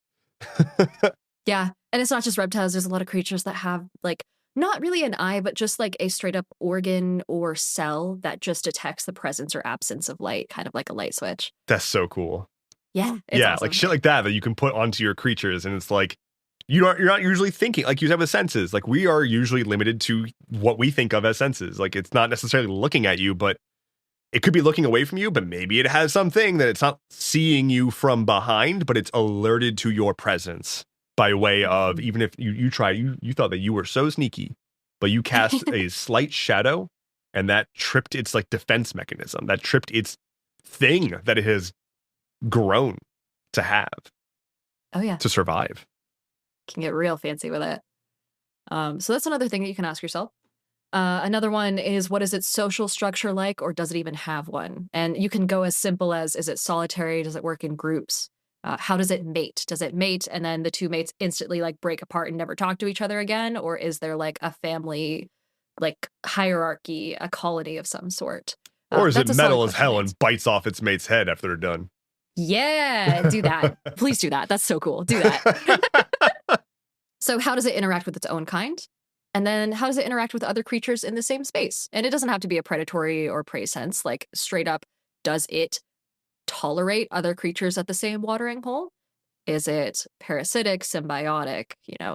yeah. And it's not just reptiles. There's a lot of creatures that have like not really an eye, but just like a straight up organ or cell that just detects the presence or absence of light, kind of like a light switch. That's so cool. Yeah. It's Yeah, awesome. like shit like that you can put onto your creatures, and it's like you're not usually thinking like you have with senses. Like we are usually limited to what we think of as senses. Like it's not necessarily looking at you, but it could be looking away from you, but maybe it has something that it's not seeing you from behind, but it's alerted to your presence by way of, even if you thought that you were so sneaky, but you cast a slight shadow and that tripped its like defense mechanism, that tripped its thing that it has grown to have. Oh yeah. To survive. Can get real fancy with it. So that's another thing that you can ask yourself. Another one is, what is its social structure like, or does it even have one? And you can go as simple as, is it solitary? Does it work in groups? How does it mate? Does it mate and then the two mates instantly like break apart and never talk to each other again? Or is there like a family, like hierarchy, a colony of some sort? Or is it That's a solid metal as question to hell answer. and bites off its mate's head after they're done? Yeah, do that. Please do that. That's so cool. Do that. So how does it interact with its own kind? And then how does it interact with other creatures in the same space? And it doesn't have to be a predatory or prey sense, like straight up, does it tolerate other creatures at the same watering hole? Is it parasitic, symbiotic,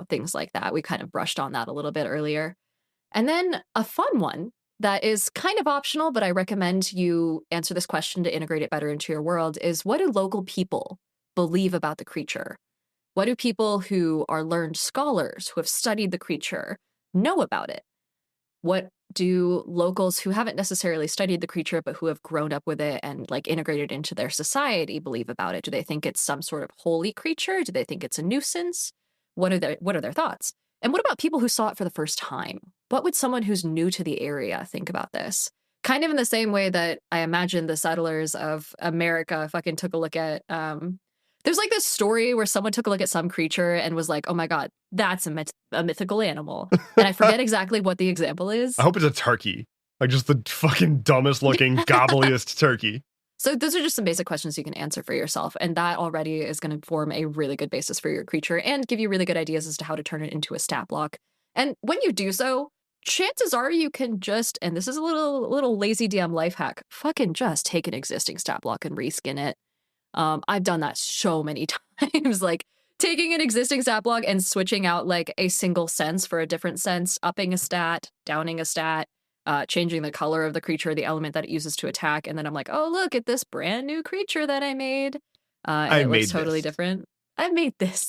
things like that? We kind of brushed on that a little bit earlier. And then a fun one that is kind of optional, but I recommend you answer this question to integrate it better into your world is, what do local people believe about the creature? What do people who are learned scholars who have studied the creature know about it? What do locals who haven't necessarily studied the creature but who have grown up with it and like integrated into their society believe about it? Do they think it's some sort of holy creature? Do they think it's a nuisance? What are their thoughts? And what about people who saw it for the first time? What would someone who's new to the area think about this? Kind of in the same way that I imagine the settlers of America fucking took a look at there's like this story where someone took a look at some creature and was like, oh my God, that's a mythical animal. And I forget exactly what the example is. I hope it's a turkey. Like just the fucking dumbest looking, gobbliest turkey. So those are just some basic questions you can answer for yourself. And that already is going to form a really good basis for your creature and give you really good ideas as to how to turn it into a stat block. And when you do so, chances are you can just, and this is a little lazy DM life hack, fucking just take an existing stat block and reskin it. I've done that so many times, like taking an existing stat block and switching out like a single sense for a different sense, upping a stat, downing a stat, changing the color of the creature, the element that it uses to attack. And then I'm like, oh, look at this brand new creature that I made. And it looks totally different. I made this.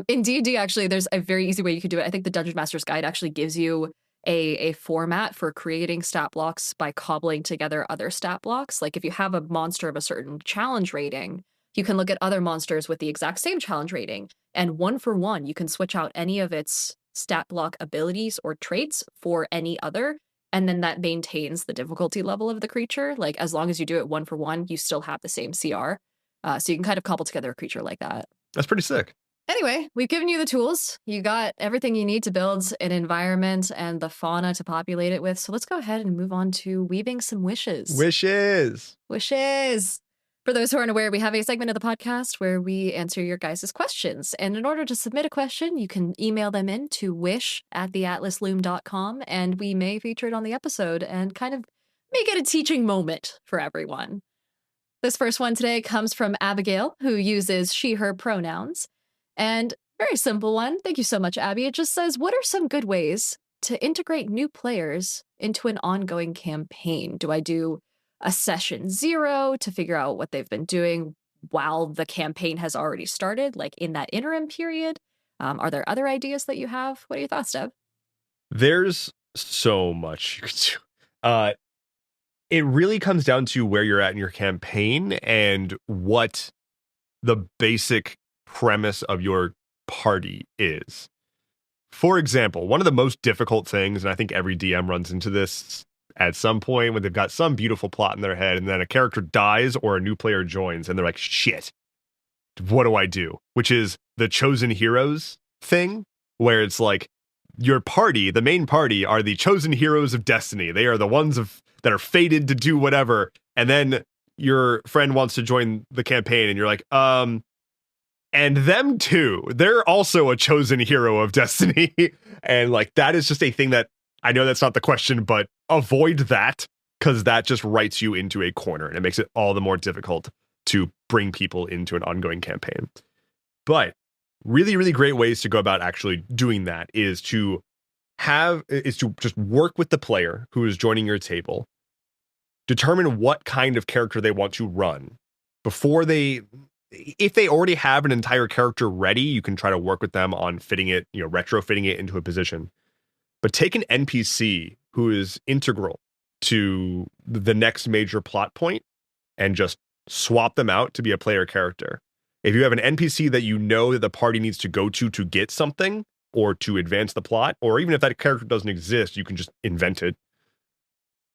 In D&D, actually, there's a very easy way you could do it. I think the Dungeon Master's Guide actually gives you a format for creating stat blocks by cobbling together other stat blocks. Like if you have a monster of a certain challenge rating, you can look at other monsters with the exact same challenge rating, and one for one, you can switch out any of its stat block abilities or traits for any other, and then that maintains the difficulty level of the creature. Like as long as you do it one for one, you still have the same CR. So you can kind of cobble together a creature like that. That's pretty sick. Anyway, we've given you the tools. You got everything you need to build an environment and the fauna to populate it with. So let's go ahead and move on to weaving some wishes. Wishes. For those who aren't aware, we have a segment of the podcast where we answer your guys' questions. And in order to submit a question, you can email them in to wish@theatlasloom.com, and we may feature it on the episode and kind of make it a teaching moment for everyone. This first one today comes from Abigail, who uses she, her pronouns. And very simple one. Thank you so much, Abby. It just says, what are some good ways to integrate new players into an ongoing campaign? Do I do a session 0 to figure out what they've been doing while the campaign has already started, like in that interim period? Are there other ideas that you have? What are your thoughts, Deb? There's so much you could do. It really comes down to where you're at in your campaign and what the basic premise of your party is. For example, one of the most difficult things, and I think every DM runs into this at some point when they've got some beautiful plot in their head and then a character dies or a new player joins and they're like, shit, what do I do? Which is the chosen heroes thing, where it's like your party, the main party, are the chosen heroes of destiny. They are the ones that are fated to do whatever. And then your friend wants to join the campaign, and you're like, and them too. They're also a chosen hero of destiny. And like that is just a thing that I know that's not the question, but avoid that because that just writes you into a corner and it makes it all the more difficult to bring people into an ongoing campaign. But really, really great ways to go about actually doing that is to just work with the player who is joining your table, determine what kind of character they want to run before if they already have an entire character ready, you can try to work with them on fitting it, retrofitting it into a position. But take an NPC who is integral to the next major plot point and just swap them out to be a player character. If you have an NPC that you know that the party needs to go to get something or to advance the plot, or even if that character doesn't exist, you can just invent it.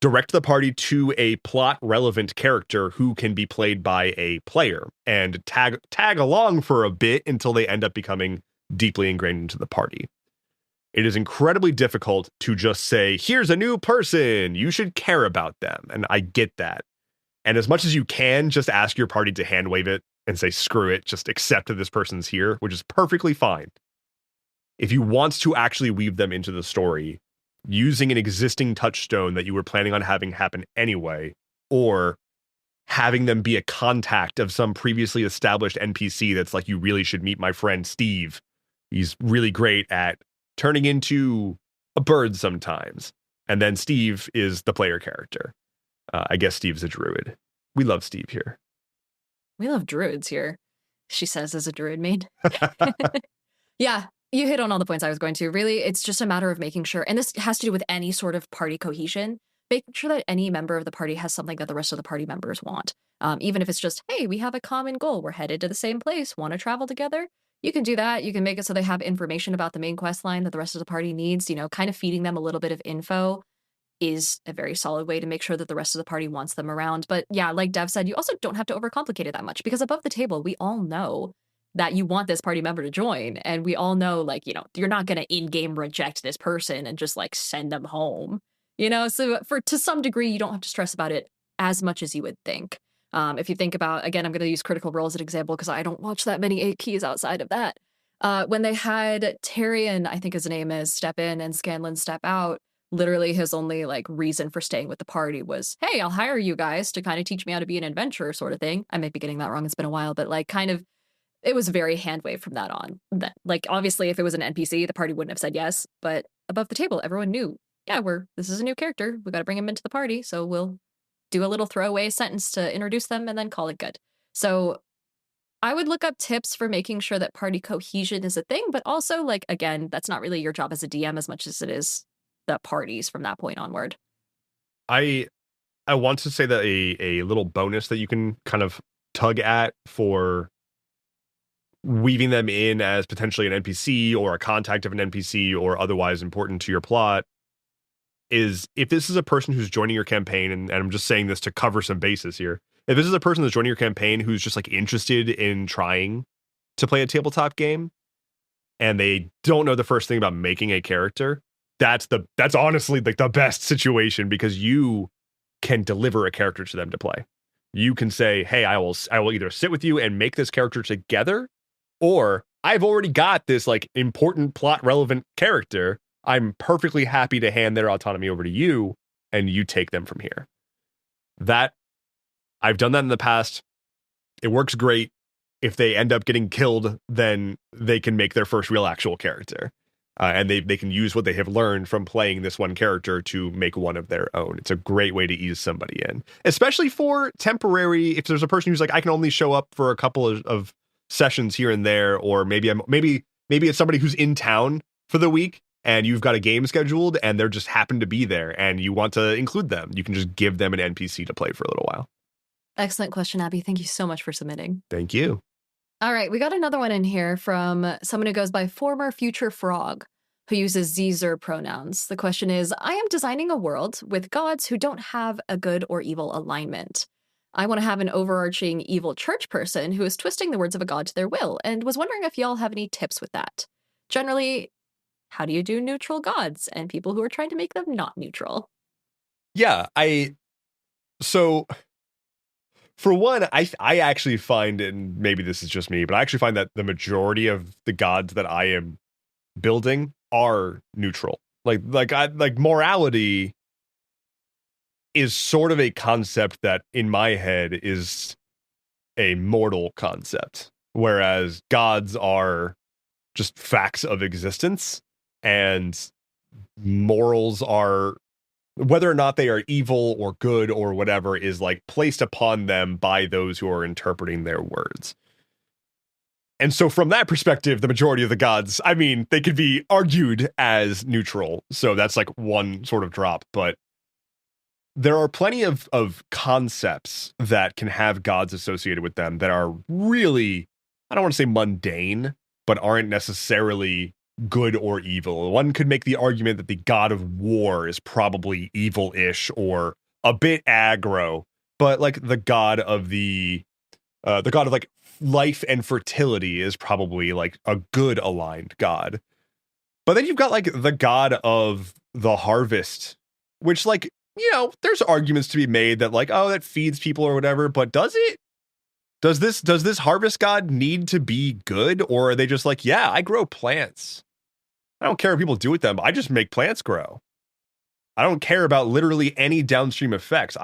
Direct the party to a plot relevant character who can be played by a player and tag along for a bit until they end up becoming deeply ingrained into the party. It is incredibly difficult to just say, here's a new person, you should care about them. And I get that. And as much as you can, just ask your party to hand wave it and say, screw it, just accept that this person's here, which is perfectly fine. If you want to actually weave them into the story, using an existing touchstone that you were planning on having happen anyway, or having them be a contact of some previously established NPC that's like, you really should meet my friend Steve. He's really great at turning into a bird sometimes. And then Steve is the player character. I guess Steve's a druid. We love Steve here. We love druids here, she says as a druid maid. Yeah, you hit on all the points I was going to. Really, it's just a matter of making sure, and this has to do with any sort of party cohesion, making sure that any member of the party has something that the rest of the party members want. Even if it's just, hey, we have a common goal. We're headed to the same place. Want to travel together? You can do that. You can make it so they have information about the main quest line that the rest of the party needs, kind of feeding them a little bit of info is a very solid way to make sure that the rest of the party wants them around. But yeah, like Dev said, you also don't have to overcomplicate it that much because above the table, we all know that you want this party member to join. And we all know, like, you're not going to in-game reject this person and just like send them home, so to some degree, you don't have to stress about it as much as you would think. If you think about, again, I'm going to use Critical Role as an example because I don't watch that many APs outside of that. When they had Tyrion, I think his name is, step in and Scanlan step out, literally his only like reason for staying with the party was, hey, I'll hire you guys to kind of teach me how to be an adventurer sort of thing. I might be getting that wrong. It's been a while, but like kind of it was very hand waved from that on. Like obviously if it was an NPC, the party wouldn't have said yes, but above the table, everyone knew, yeah, this is a new character. We got to bring him into the party. So we'll do a little throwaway sentence to introduce them and then call it good. So I would look up tips for making sure that party cohesion is a thing, but also like, again, that's not really your job as a DM as much as it is the parties from that point onward. I want to say that a little bonus that you can kind of tug at for weaving them in as potentially an NPC or a contact of an NPC or otherwise important to your plot is if this is a person who's joining your campaign, and I'm just saying this to cover some bases here. If this is a person that's joining your campaign who's just like interested in trying to play a tabletop game and they don't know the first thing about making a character, that's honestly like the best situation because you can deliver a character to them to play. You can say, hey, I will either sit with you and make this character together, or I've already got this like important plot relevant character. I'm perfectly happy to hand their autonomy over to you and you take them from here. That I've done that in the past. It works great. If they end up getting killed, then they can make their first real actual character. And they can use what they have learned from playing this one character to make one of their own. It's a great way to ease somebody in, especially for temporary. If there's a person who's like, I can only show up for a couple of sessions here and there, or maybe it's somebody who's in town for the week and you've got a game scheduled and they're just happen to be there and you want to include them. You can just give them an NPC to play for a little while. Excellent question, Abby. Thank you so much for submitting. Thank you. All right, we got another one in here from someone who goes by Former Future Frog, who uses Zer pronouns. The question is, I am designing a world with gods who don't have a good or evil alignment. I want to have an overarching evil church person who is twisting the words of a god to their will, and was wondering if y'all have any tips with that. Generally, how do you do neutral gods and people who are trying to make them not neutral? Yeah, so for one, I actually find, and maybe this is just me, but I actually find that the majority of the gods that I am building are neutral. Like morality is sort of a concept that in my head is a mortal concept, whereas gods are just facts of existence, and morals are, whether or not they are evil or good or whatever, is like placed upon them by those who are interpreting their words. And so from that perspective, the majority of the gods, I mean, they could be argued as neutral. So that's like one sort of drop, but there are plenty of concepts that can have gods associated with them that are really, I don't want to say mundane, but aren't necessarily good or evil. One could make the argument that the god of war is probably evil-ish or a bit aggro, but like the god of like life and fertility is probably like a good aligned god. But then you've got like the god of the harvest, which, like, there's arguments to be made that like, oh, that feeds people or whatever, but does it? Does this harvest god need to be good, or are they just like, yeah, I grow plants. I don't care what people do with them. I just make plants grow. I don't care about literally any downstream effects.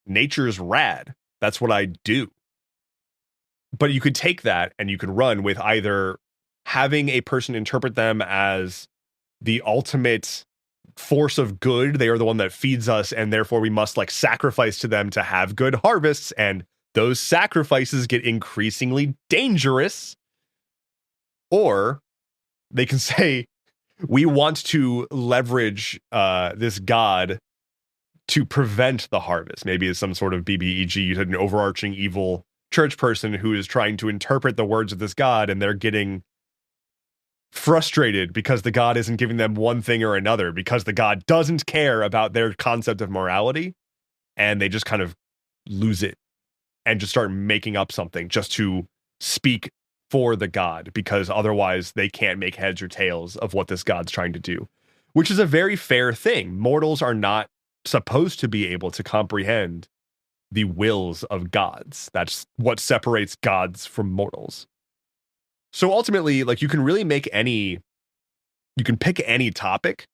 Nature's rad. That's what I do. But you could take that and you could run with either having a person interpret them as the ultimate force of good. They are the one that feeds us, and therefore we must like sacrifice to them to have good harvests. And those sacrifices get increasingly dangerous. Or they can say, we want to leverage this god to prevent the harvest. Maybe as some sort of BBEG, you had an overarching evil church person who is trying to interpret the words of this god, and they're getting frustrated because the god isn't giving them one thing or another, because the god doesn't care about their concept of morality, and they just kind of lose it and just start making up something just to speak for the god, because otherwise they can't make heads or tails of what this god's trying to do, which is a very fair thing. Mortals are not supposed to be able to comprehend the wills of gods. That's what separates gods from mortals. So ultimately, like, you can pick any topic,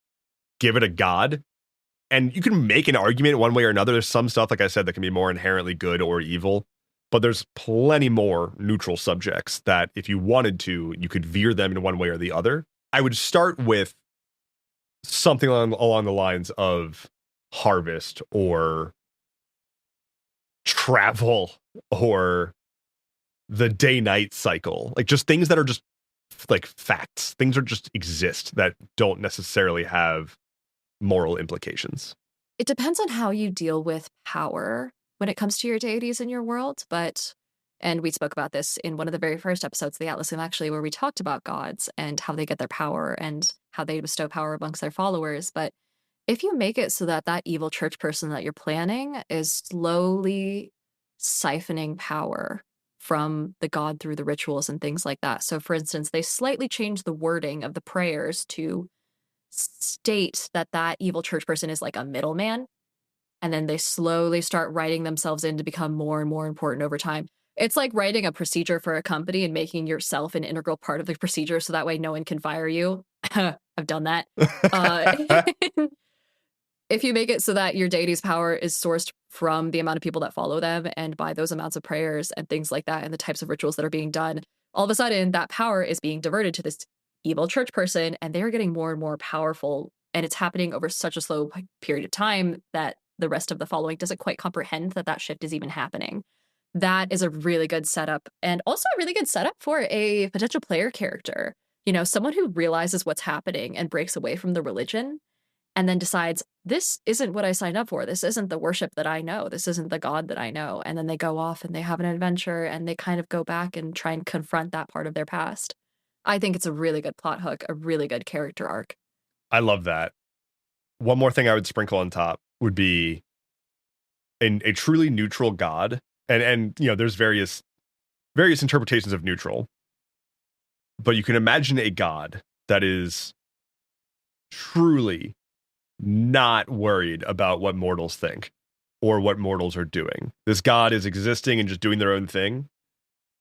give it a god, and you can make an argument one way or another. There's some stuff, like I said, that can be more inherently good or evil, but there's plenty more neutral subjects that if you wanted to, you could veer them in one way or the other. I would start with something along the lines of harvest or travel or the day-night cycle, like just things that are just like facts. Things that just exist that don't necessarily have moral implications. It depends on how you deal with power when it comes to your deities in your world, and we spoke about this in one of the very first episodes of the Atlas, actually, where we talked about gods and how they get their power and how they bestow power amongst their followers. But if you make it so that that evil church person that you're planning is slowly siphoning power from the god through the rituals and things like that. So, for instance, they slightly change the wording of the prayers to state that that evil church person is like a middleman, and then they slowly start writing themselves in to become more and more important over time. It's like writing a procedure for a company and making yourself an integral part of the procedure so that way no one can fire you. I've done that. Uh, if you make it so that your deity's power is sourced from the amount of people that follow them and by those amounts of prayers and things like that and the types of rituals that are being done, all of a sudden that power is being diverted to this evil church person, and they're getting more and more powerful. And it's happening over such a slow period of time that the rest of the following doesn't quite comprehend that that shift is even happening. That is a really good setup, and also a really good setup for a potential player character. Someone who realizes what's happening and breaks away from the religion and then decides, this isn't what I signed up for. This isn't the worship that I know. This isn't the God that I know. And then they go off and they have an adventure and they kind of go back and try and confront that part of their past. I think it's a really good plot hook, a really good character arc. I love that. One more thing I would sprinkle on top would be a truly neutral god. And there's various interpretations of neutral. But you can imagine a god that is truly not worried about what mortals think or what mortals are doing. This god is existing and just doing their own thing.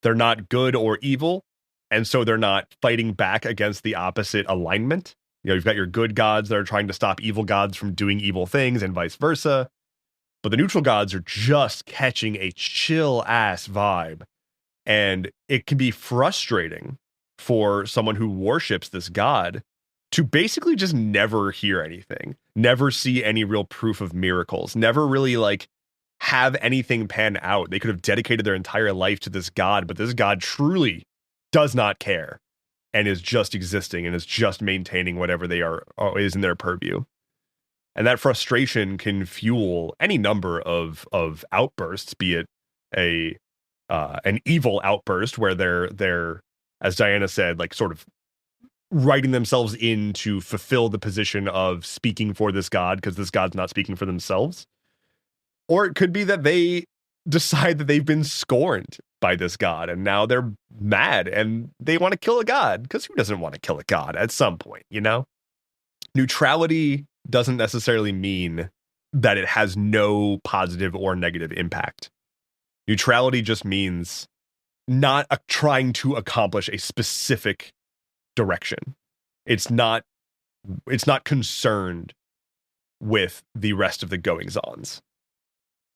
They're not good or evil, and so they're not fighting back against the opposite alignment. You know, you've got your good gods that are trying to stop evil gods from doing evil things and vice versa. But the neutral gods are just catching a chill ass vibe. And it can be frustrating for someone who worships this god to basically just never hear anything, never see any real proof of miracles, never really like have anything pan out. They could have dedicated their entire life to this god, but this god truly does not care and is just existing and is just maintaining whatever they are is in their purview. And that frustration can fuel any number of outbursts, be it a an evil outburst where they're, as Diana said, like sort of writing themselves in to fulfill the position of speaking for this god because this god's not speaking for themselves. Or it could be that they decide that they've been scorned by this god and now they're mad and they want to kill a god, because who doesn't want to kill a god at some point, you know? Neutrality doesn't necessarily mean that it has no positive or negative impact. Neutrality just means not trying to accomplish a specific direction. It's not concerned with the rest of the goings-ons,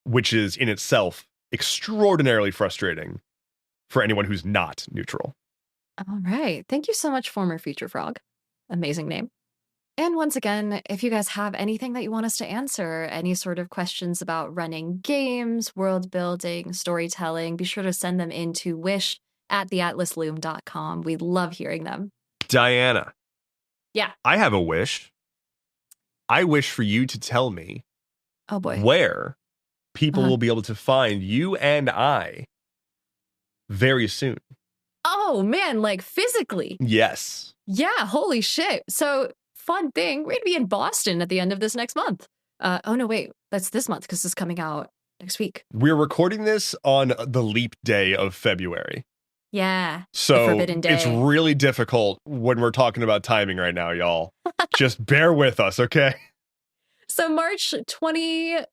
which is in itself extraordinarily frustrating for anyone who's not neutral. All right. Thank you so much, former Future Frog. Amazing name. And once again, if you guys have anything that you want us to answer, any sort of questions about running games, world building, storytelling, be sure to send them in to wish@theatlasloom.com. We love hearing them. Diana. Yeah. I have a wish. I wish for you to tell me Oh boy. where people will be able to find you and I very soon. Oh man, like physically. Yes. Yeah, holy shit. So fun thing, we're gonna be in Boston at the end of this next month. Oh no, wait, that's this month because it's coming out next week. We're recording this on the leap day of February. Yeah. So the forbidden day. It's really difficult when we're talking about timing right now, y'all. Just bear with us, okay? So March 21st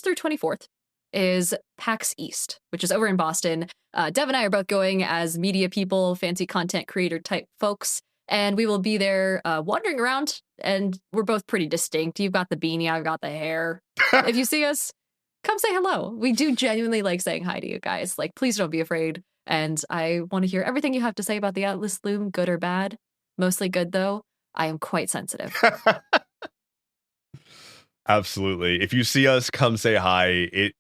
through 24th is PAX East, which is over in Boston. Dev and I are both going as media people, fancy content creator type folks. And we will be there wandering around, and we're both pretty distinct. You've got the beanie, I've got the hair. If you see us, come say hello. We do genuinely like saying hi to you guys. Like, please don't be afraid. And I want to hear everything you have to say about the Atlas Loom, good or bad. Mostly good, though. I am quite sensitive. Absolutely. If you see us, come say hi.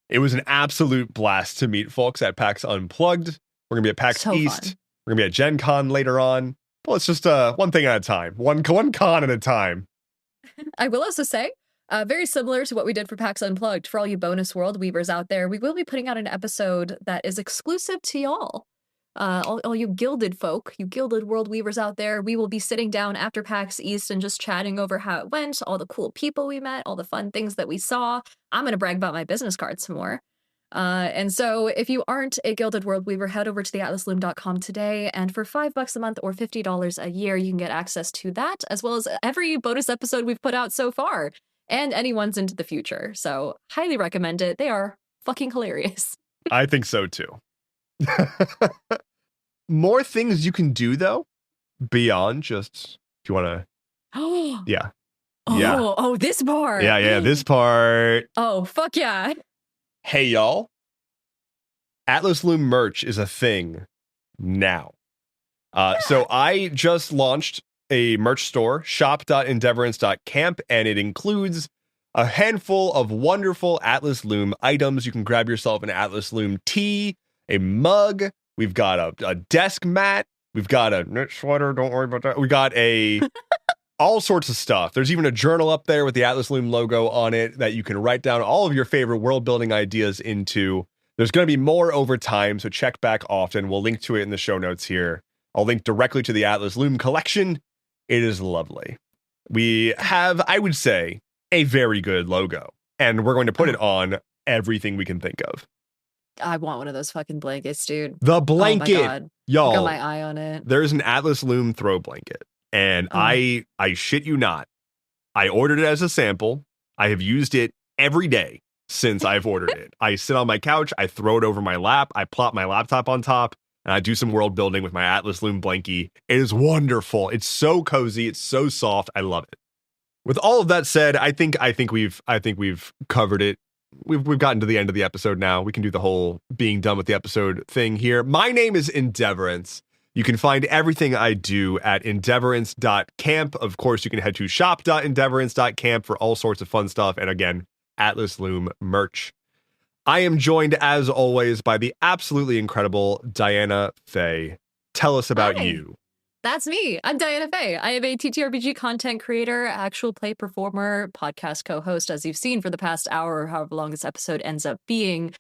It was an absolute blast to meet folks at PAX Unplugged. We're going to be at PAX So East. fun. We're going to be at Gen Con later on. Well, it's just one thing at a time. One con at a time. I will also say, very similar to what we did for PAX Unplugged, for all you bonus world weavers out there, we will be putting out an episode that is exclusive to y'all. All you gilded folk, you gilded world weavers out there, we will be sitting down after PAX East and just chatting over how it went, all the cool people we met, all the fun things that we saw. I'm going to brag about my business cards some more. And so if you aren't a Gilded World Weaver, head over to theatlasloom.com today. And for $5 a month or $50 a year, you can get access to that, as well as every bonus episode we've put out so far, and any ones into the future. So highly recommend it. They are fucking hilarious. I think so too. More things you can do though, beyond just if you want to. Yeah. Oh, this part. Yeah, this part. Oh, fuck yeah. Hey, y'all. Atlas Loom merch is a thing now. So I just launched a merch store, shop.endeavorance.camp, and it includes a handful of wonderful Atlas Loom items. You can grab yourself an Atlas Loom tee, a mug. We've got a desk mat. We've got a knit sweater. Don't worry about that. We got all sorts of stuff. There's even a journal up there with the Atlas Loom logo on it that you can write down all of your favorite world building ideas into. There's going to be more over time, so check back often. We'll link to it in the show notes here. I'll link directly to the Atlas Loom collection. It is lovely. We have, I would say, a very good logo, and we're going to put it on everything we can think of. I want one of those fucking blankets, dude. The blanket, oh my God. y'all. Got my eye on it. There's an Atlas Loom throw blanket. And I shit you not, I ordered it as a sample. I have used it every day since I've ordered it. I sit on my couch, I throw it over my lap, I plop my laptop on top, and I do some world building with my Atlas Loom blankie. It is wonderful. It's so cozy. It's so soft. I love it. With all of that said, I think we've covered it. We've gotten to the end of the episode now. We can do the whole being done with the episode thing here. My name is Endeavorance. You can find everything I do at endeavorance.camp. Of course, you can head to shop.endeavorance.camp for all sorts of fun stuff. And again, Atlas Loom merch. I am joined, as always, by the absolutely incredible Diana Fay. Tell us about you. That's me. I'm Diana Fay. I am a TTRPG content creator, actual play performer, podcast co-host, as you've seen for the past hour or however long this episode ends up being.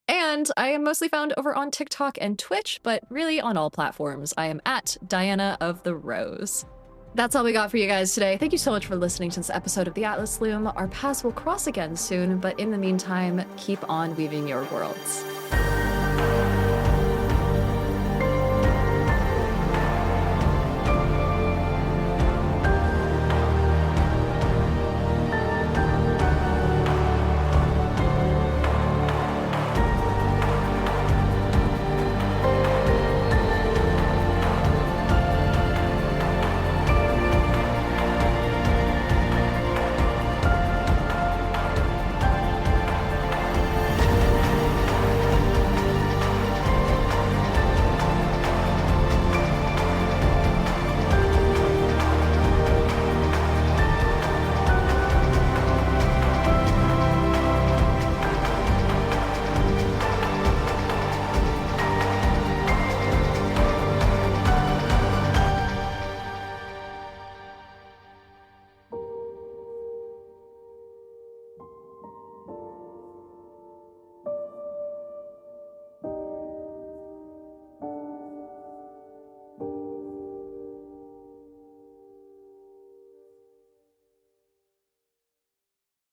And I am mostly found over on TikTok and Twitch, but really on all platforms. I am at Diana of the Rose. That's all we got for you guys today. Thank you so much for listening to this episode of the Atlas Loom. Our paths will cross again soon, but in the meantime, keep on weaving your worlds.